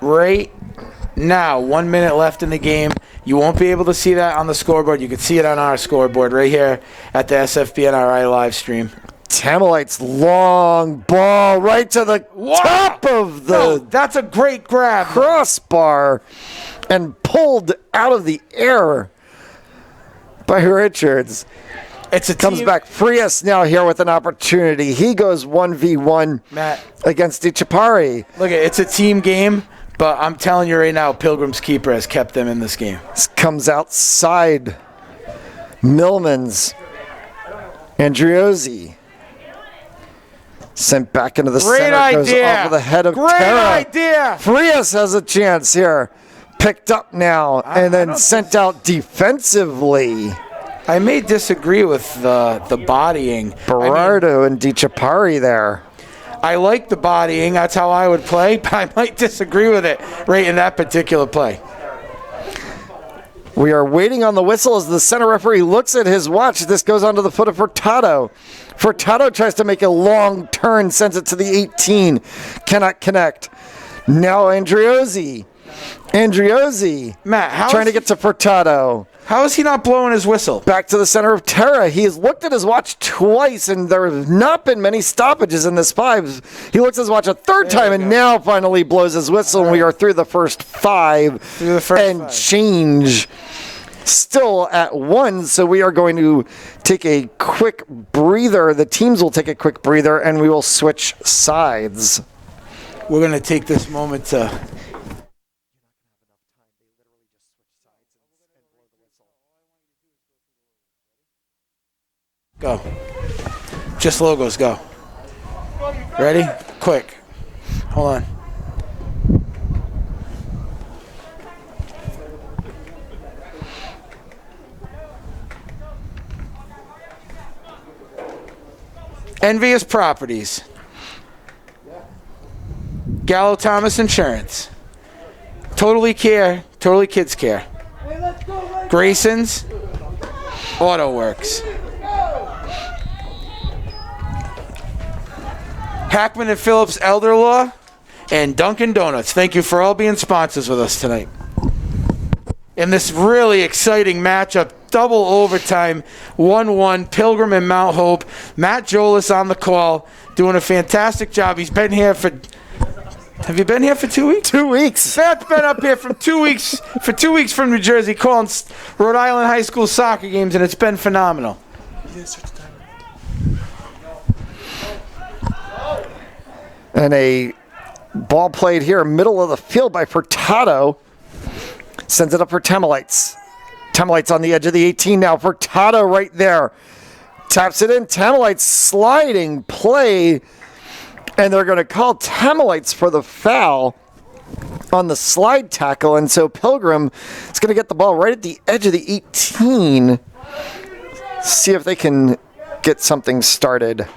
right now. 1 minute left in the game. You won't be able to see that on the scoreboard. You can see it on our scoreboard right here at the SFB and RI live stream. Tamalites long ball right to the top of the that's a great grab. Crossbar and pulled out of the air by Richards. Comes back. Frias now here with an opportunity. He goes 1v1 Matt against DiCiapari. Look, it's a team game, but I'm telling you right now, Pilgrim's keeper has kept them in this game. This comes outside. Millman's Andriozzi. Sent back into the center. Goes off of the head of Great Terra. idea. Frias has a chance here. Picked up now and then sent out defensively. I may disagree with the bodying. Berardo and DiCiapari there. I like the bodying. That's how I would play, but I might disagree with it right in that particular play. We are waiting on the whistle as the center referee looks at his watch. This goes onto the foot of Furtado. Furtado tries to make a long turn, sends it to the 18. Cannot connect. Now Andriozzi. Matt, trying to get to Furtado. How is he not blowing his whistle? Back to the center of Terra. He has looked at his watch twice, and there have not been many stoppages in this 5. He looks at his watch a third time, and now finally blows his whistle, and we are through the first 5. Change. Still at 1, so we are going to take a quick breather. The teams will take a quick breather, and we will switch sides. We're going to take this moment to... Go. Just logos, go. Ready? Quick. Hold on. Envious Properties. Gallo Thomas Insurance. Totally Kids Care. Grayson's Auto Works. Hackman and Phillips Elder Law, and Dunkin' Donuts. Thank you for all being sponsors with us tonight. In this really exciting matchup, double overtime, 1-1, Pilgrim and Mount Hope. Matt Jolis on the call, doing a fantastic job. He's been here for... Have you been here for 2 weeks? 2 weeks. Matt's been up here from 2 weeks, for 2 weeks from New Jersey, calling Rhode Island high school soccer games, and it's been phenomenal. And a ball played here, middle of the field by Furtado. Sends it up for Tamalites. Tamalites on the edge of the 18 now. Furtado right there. Taps it in. Tamalites sliding play. And they're going to call Tamalites for the foul on the slide tackle. And so Pilgrim is going to get the ball right at the edge of the 18. See if they can get something started.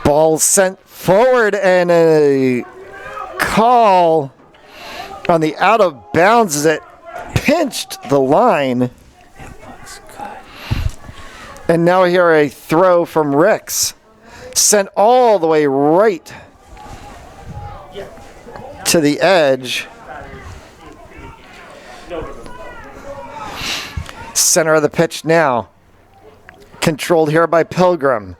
Ball sent forward and a call on the out of bounds as it pinched the line. It looks good. And now here a throw from Ricks. Sent all the way right to the edge. Center of the pitch now. Controlled here by Pilgrim.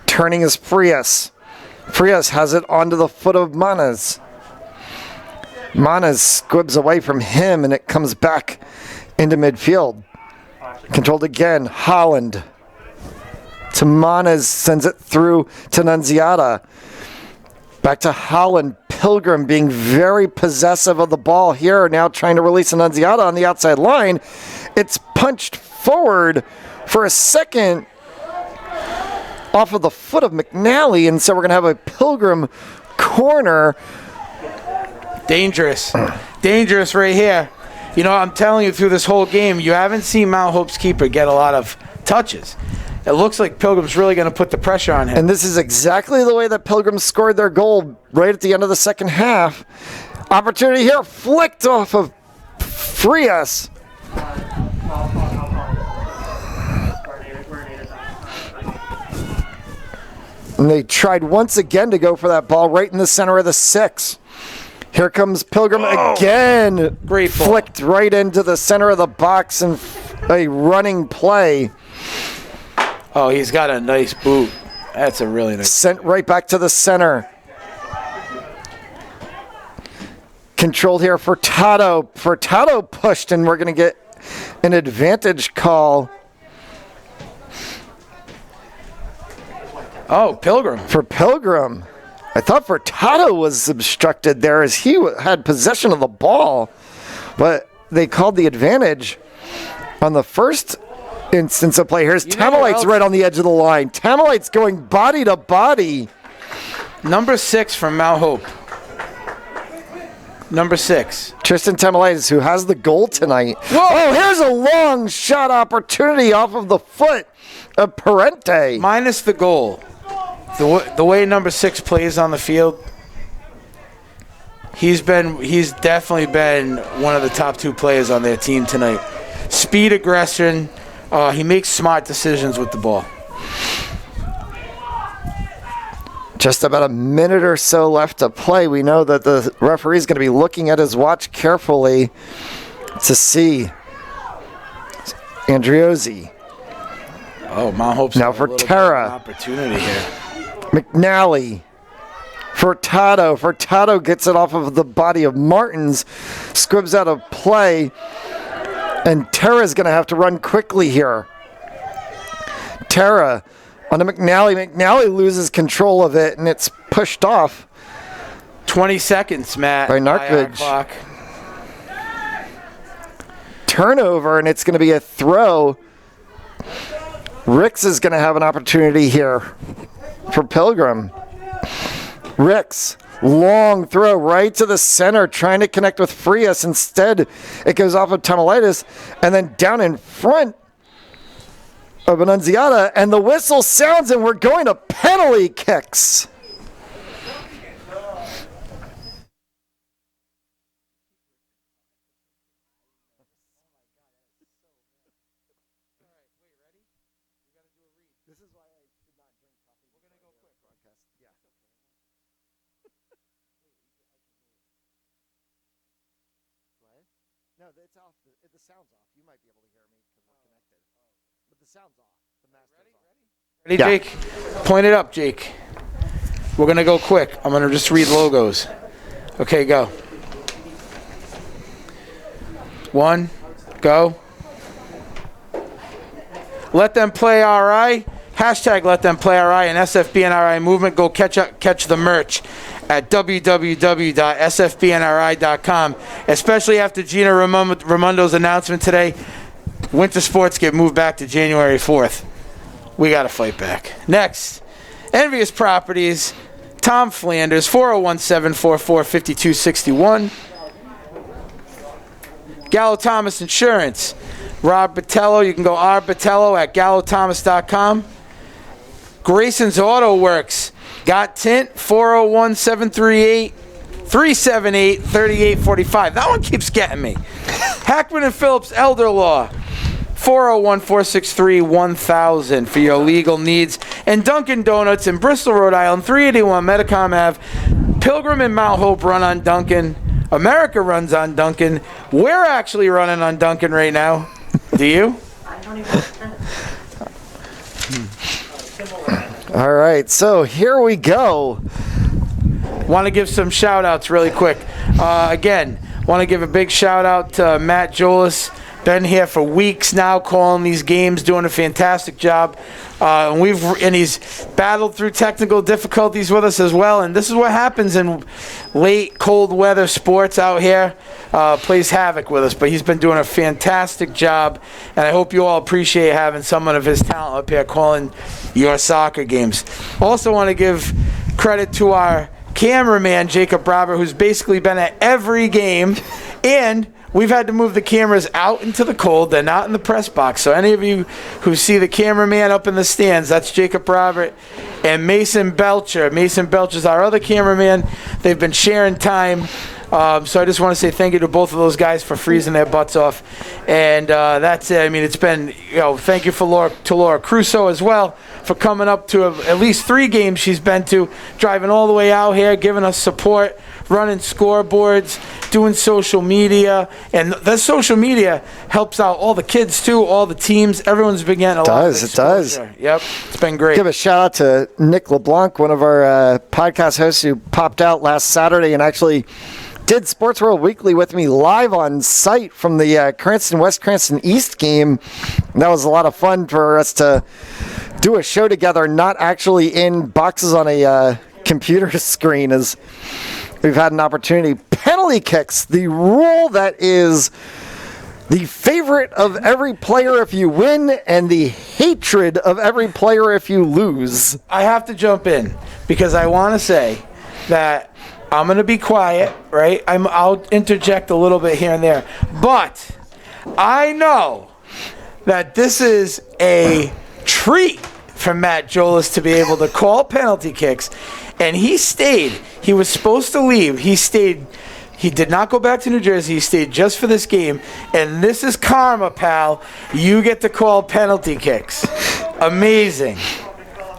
Turning is Frias. Frias has it onto the foot of Manas. Manas squibs away from him and it comes back into midfield. Controlled again. Holland to Manas, sends it through to Nunziata. Back to Holland. Pilgrim being very possessive of the ball here, now trying to release Annunziata on the outside line. It's punched forward for a second off of the foot of McNally, and so we're going to have a Pilgrim corner. Dangerous. Dangerous right here. You know, I'm telling you, through this whole game, you haven't seen Mount Hope's keeper get a lot of touches. It looks like Pilgrim's really going to put the pressure on him. And this is exactly the way that Pilgrim scored their goal right at the end of the second half. Opportunity here, flicked off of Frias. And they tried once again to go for that ball right in the center of the 6. Here comes Pilgrim again. Great ball. Flicked right into the center of the box and a running play. Oh, he's got a nice boot. That's a really nice. Sent right back to the center. Controlled here for Tato. Furtado pushed, and we're going to get an advantage call. Oh, Pilgrim. For Pilgrim. I thought Furtado was obstructed there as he had possession of the ball, but they called the advantage on the first instance of play. Here's Tamalites right on the edge of the line. Tamalites going body to body. Number 6 from Mount Hope. Number 6. Tristan Tamalites, who has the goal tonight. Whoa. Oh, here's a long shot opportunity off of the foot of Parente. Minus the goal. The way number 6 plays on the field, he's definitely been one of the top 2 players on their team tonight. Speed, aggression, he makes smart decisions with the ball. Just about a minute or so left to play. We know that the referee is going to be looking at his watch carefully to see Andriozzi. Oh, Mount Hope's now got for a little Terra. bit of an opportunity here. McNally. Furtado. Furtado gets it off of the body of Martins. Squibs out of play. And Terra's going to have to run quickly here. Terra on to McNally. McNally loses control of it, and it's pushed off. 20 seconds, Matt. By Narkovic. Turnover, and it's going to be a throw. Ricks is going to have an opportunity here for Pilgrim. Ricks, long throw right to the center, trying to connect with Frias. Instead, it goes off of Tamalitis, and then down in front of Annunziata, and the whistle sounds, and we're going to penalty kicks. No, it's off. The sound's off. You might be able to hear me because we're connected. But the sound's off. The master's off. Ready, Jake? Point it up, Jake. We're going to go quick. I'm going to just read logos. Okay, go. 1, go. Let them play RI. Hashtag let them play RI and SFB and RI movement. Go catch the merch at www.sfbnri.com, especially after Gina Raimondo's announcement today. Winter sports get moved back to January 4th. We got to fight back. Next, Envious Properties, Tom Flanders, 401-744-5261. Gallo Thomas Insurance, Rob Battello. You can go rbatello at gallothomas.com. Grayson's Auto Works, got tint, 401-738-378-3845. That one keeps getting me. Hackman and Phillips Elder Law, 401-463-1000 for your legal needs. And Dunkin' Donuts in Bristol, Rhode Island, 381 Metacom Ave. Pilgrim and Mount Hope run on Dunkin'. America runs on Dunkin'. We're actually running on Dunkin' right now. Do you? I don't even. All right, so here we go. Want to give some shout outs really quick. Again, Want to give a big shout out to Matt Jolis. Been here for weeks now, calling these games, doing a fantastic job. And he's battled through technical difficulties with us as well. And this is what happens in late cold weather sports out here. Plays havoc with us, but he's been doing a fantastic job. And I hope you all appreciate having someone of his talent up here calling your soccer games. Also want to give credit to our cameraman, Jacob Robert, who's basically been at every game. And we've had to move the cameras out into the cold. They're not in the press box. So any of you who see the cameraman up in the stands, that's Jacob Robert and Mason Belcher. Mason Belcher's our other cameraman. They've been sharing time. So I just want to say thank you to both of those guys for freezing their butts off. And that's it. I mean, it's been, thank you to Laura Crusoe as well for coming up to at least 3 games she's been to, driving all the way out here, giving us support, running scoreboards, doing social media. And the social media helps out all the kids too, all the teams. Everyone's been getting a lot of exposure. It does. Yep, it's been great. Give a shout out to Nick LeBlanc, one of our podcast hosts who popped out last Saturday and actually did Sports World Weekly with me live on site from the Cranston-West Cranston-East game. And that was a lot of fun for us to do a show together, not actually in boxes on a computer screen, as we've had an opportunity. Penalty kicks, the rule that is the favorite of every player if you win and the hatred of every player if you lose. I have to jump in because I want to say that I'm going to be quiet, right? I'll interject a little bit here and there. But I know that this is a treat for Matt Jolis to be able to call penalty kicks. And he stayed. He was supposed to leave. He stayed. He did not go back to New Jersey. He stayed just for this game. And this is karma, pal. You get to call penalty kicks. Amazing.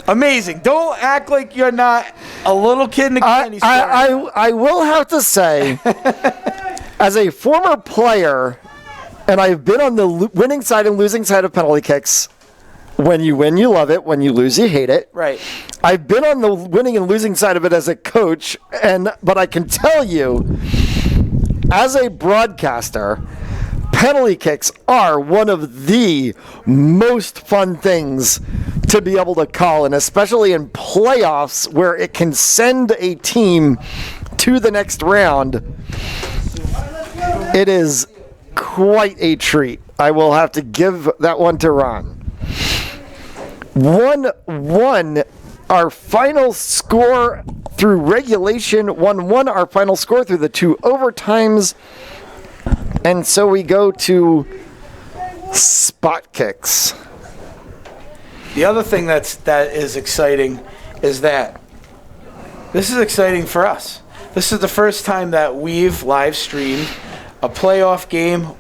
Amazing. Don't act like you're not a little kid in a candy store. I will have to say, as a former player, and I've been on the winning side and losing side of penalty kicks, when you win, you love it. When you lose, you hate it. Right. I've been on the winning and losing side of it as a coach, but I can tell you, as a broadcaster, penalty kicks are one of the most fun things to be able to call, and especially in playoffs where it can send a team to the next round. It is quite a treat. I will have to give that one to Ron. 1-1, our final score through regulation. 1-1, our final score through the 2 overtimes. And so we go to spot kicks. The other thing that is exciting is that this is exciting for us. This is the first time that we've live streamed a playoff game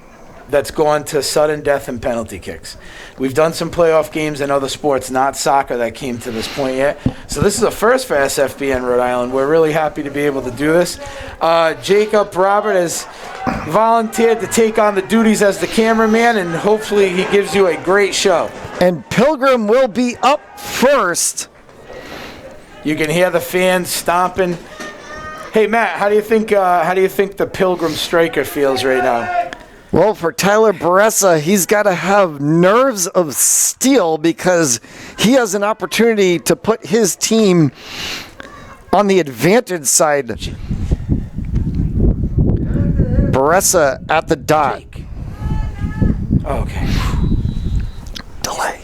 that's gone to sudden death and penalty kicks. We've done some playoff games in other sports, not soccer, that came to this point yet. So this is a first for SFB and Rhode Island. We're really happy to be able to do this. Jacob Robert has volunteered to take on the duties as the cameraman, and hopefully he gives you a great show. And Pilgrim will be up first. You can hear the fans stomping. Hey Matt, how do you think the Pilgrim striker feels right now? Well, for Tyler Baressa, he's got to have nerves of steel because he has an opportunity to put his team on the advantage side. Baressa at the dot. Okay. Delay.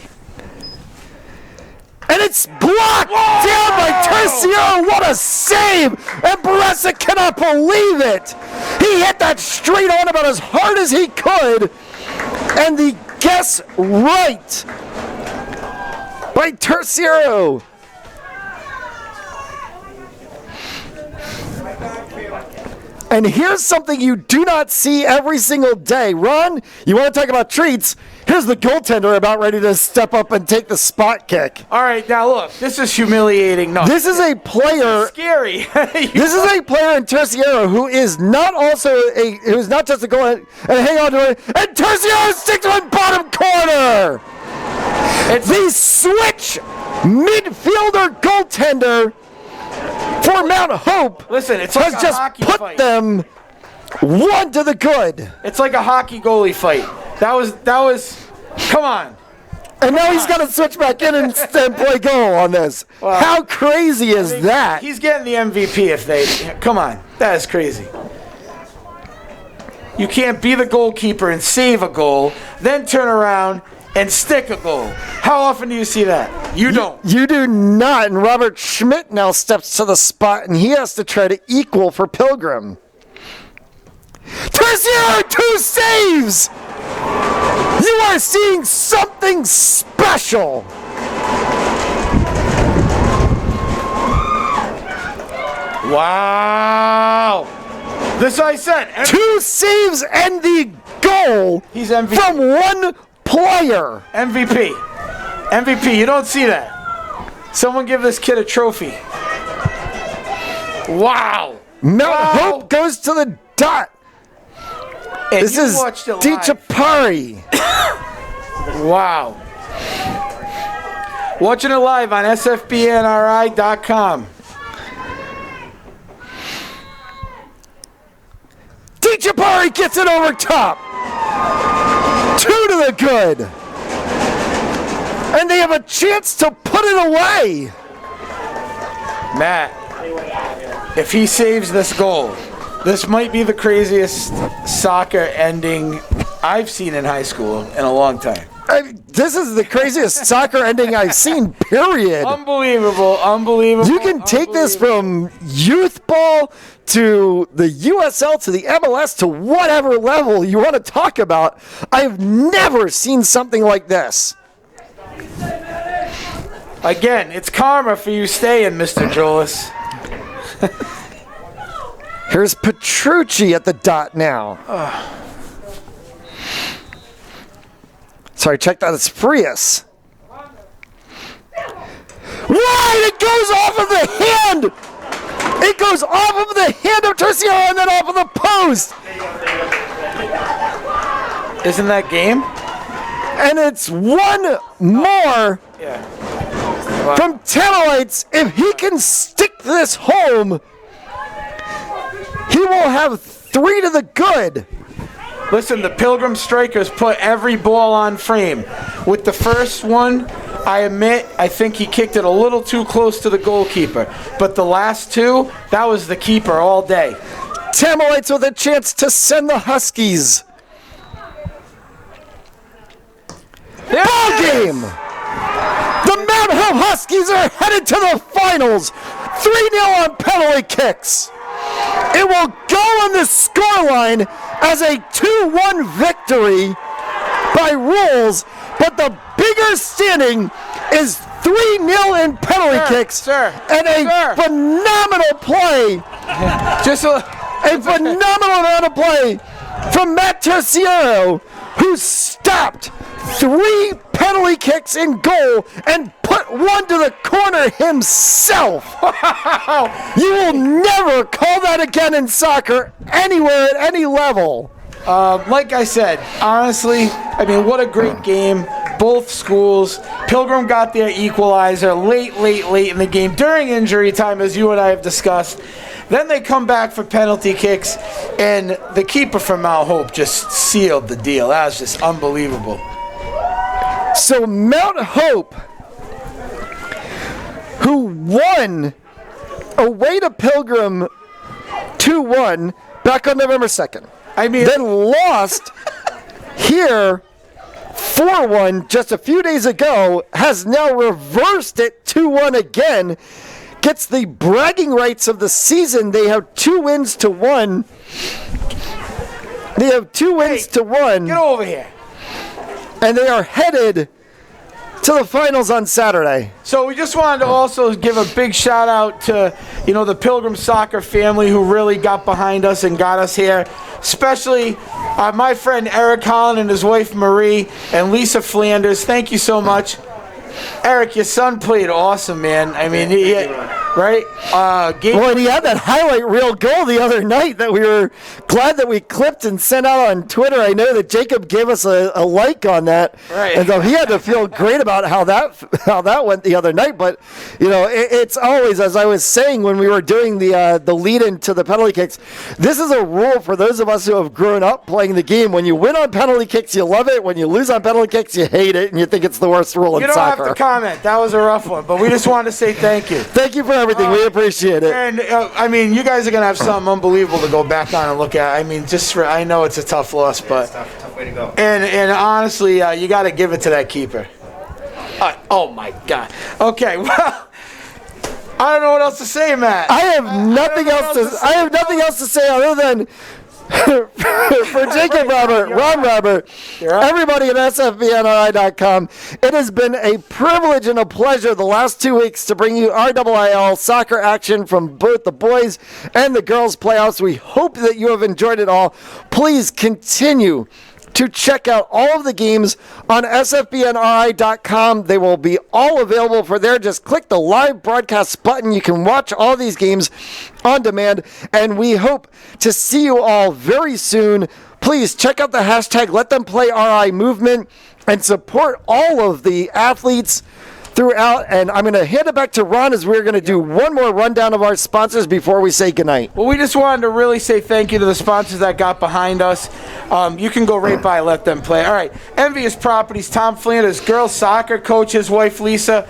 And it's blocked down by Terciero. What a save! And Baressa cannot believe it. He hit that straight on about as hard as he could. And the guess right by Terciero. And here's something you do not see every single day. Ron, you want to talk about treats? Here's the goaltender about ready to step up and take the spot kick. All right, now look, this is humiliating. No, this is a player. Scary. This is a player in Terciero who is not just a goal and hang on to it. And Terciero sticks him in bottom corner. It's the switch midfielder goaltender for Mount Hope. Listen, it's has like a just hockey put fight. them One to the good. It's like a hockey goalie fight. That was. Come on. And now he's got to switch back in and play goal on this. Well, how crazy is that? He's getting the MVP if they. Come on. That is crazy. You can't be the goalkeeper and save a goal, then turn around and stick a goal. How often do you see that? You don't. You do not. And Robert Schmidt now steps to the spot, and he has to try to equal for Pilgrim. Terziero, 2 saves! You are seeing something special. Wow. This I said. 2 saves and the goal. He's MVP. From one player. MVP. MVP. You don't see that. Someone give this kid a trophy. Wow. Mount Hope goes to the dot. And this is DiCapari. Wow. Watching it live on sfbnri.com. DiCapari gets it over top. 2 to the good. And they have a chance to put it away. Matt, if he saves this goal, this might be the craziest soccer ending I've seen in high school in a long time. This is the craziest soccer ending I've seen, period. Unbelievable, unbelievable. You can take this from youth ball to the USL to the MLS to whatever level you want to talk about. I've never seen something like this. Again, it's karma for you staying, Mr. Jolis. Here's Petrucci at the dot now. Sorry, check that. It's Frias. Wide! It goes off of the hand! It goes off of the hand of Terziero and then off of the post! Isn't that game? And it's one more from Tenelites. If he can stick this home, he will have 3 to the good. Listen, the Pilgrim strikers put every ball on frame. With the first one, I admit, I think he kicked it a little too close to the goalkeeper. But the last 2, that was the keeper all day. Tamilites with a chance to send the Huskies. Ball game! The Mount Hope Huskies are headed to the finals. 3-0 on penalty kicks. It will go on the scoreline as a 2-1 victory by rules, but the bigger standing is 3-0 in penalty kicks and a phenomenal play. Just a phenomenal amount of play from Matt Terziero, who stopped 3 penalty kicks in goal and put one to the corner himself. You will never call that again in soccer anywhere at any level. Like I said, honestly, I mean, what a great game. Both schools. Pilgrim got their equalizer late in the game during injury time, as you and I have discussed. Then they come back for penalty kicks, and the keeper from Mount Hope just sealed the deal. That was just unbelievable. So Mount Hope, who won away to Pilgrim 2-1 back on November 2nd. I mean, then lost here 4-1 just a few days ago, has now reversed it 2-1 again, gets the bragging rights of the season. They have 2 wins to 1. They have 2 wins to 1. Get over here. And they are headed to the finals on Saturday. So we just wanted to also give a big shout out to, the Pilgrim soccer family who really got behind us and got us here. Especially my friend Eric Holland and his wife Marie and Lisa Flanders. Thank you so much. Eric, your son played awesome, man. I mean, right? Well, and he had that highlight reel goal the other night that we were glad that we clipped and sent out on Twitter. I know that Jacob gave us a like on that, right. And so he had to feel great about how that went the other night. But it's always, as I was saying when we were doing the lead into the penalty kicks, this is a rule for those of us who have grown up playing the game. When you win on penalty kicks, you love it. When you lose on penalty kicks, you hate it, and you think it's the worst rule in soccer. You don't have to comment. That was a rough one, but we just wanted to say thank you. Thank you for everything. We appreciate it. And I mean, you guys are gonna have something unbelievable to go back on and look at. I mean, I know it's a tough loss, but It's tough way to go. and honestly, you got to give it to that keeper. Oh my God. Okay, well, I don't know what else to say, Matt. I have nothing else to say other than for Jacob Robert, Ron Robert, everybody at sfbnri.com. It has been a privilege and a pleasure the last 2 weeks to bring you RIIL soccer action from both the boys and the girls playoffs. We hope that you have enjoyed it all. Please continue to check out all of the games on sfbnri.com. They will be all available for there. Just click the live broadcast button. You can watch all these games on demand, and we hope to see you all very soon. Please check out the hashtag Let Them Play RI movement and support all of the athletes throughout. And I'm going to hand it back to Ron as we're going to do one more rundown of our sponsors before we say goodnight. Well, we just wanted to really say thank you to the sponsors that got behind us. You can go right by Let Them Play. All right, Envious Properties, Tom Flanders, girls soccer coach, his wife Lisa,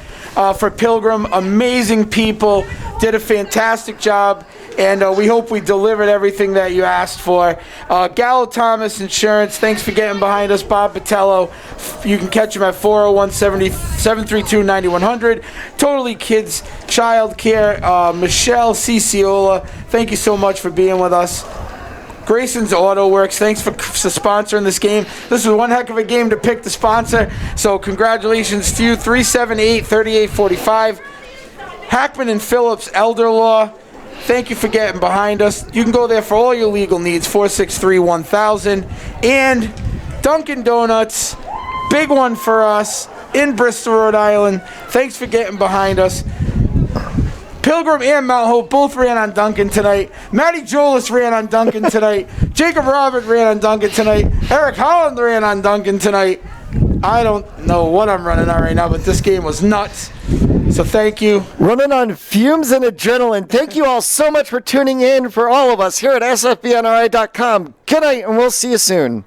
for Pilgrim. Amazing people, did a fantastic job. And we hope we delivered everything that you asked for. Gallo Thomas Insurance, thanks for getting behind us. Bob Patello, you can catch him at 401-732-9100. Totally Kids Child Care, Michelle Ciciola, thank you so much for being with us. Grayson's Auto Works, thanks for sponsoring this game. This was one heck of a game to pick the sponsor, so congratulations to you. 378-3845. Hackman and Phillips Elder Law, thank you for getting behind us. You can go there for all your legal needs, 463-1000. And Dunkin' Donuts, big one for us in Bristol, Rhode Island. Thanks for getting behind us. Pilgrim and Mount Hope both ran on Dunkin' tonight. Matty Jolis ran on Dunkin' tonight. Jacob Robert ran on Dunkin' tonight. Eric Holland ran on Dunkin' tonight. I don't know what I'm running on right now, but this game was nuts. So thank you. Running on fumes and adrenaline. Thank you all so much for tuning in for all of us here at sfbnri.com. Good night, and we'll see you soon.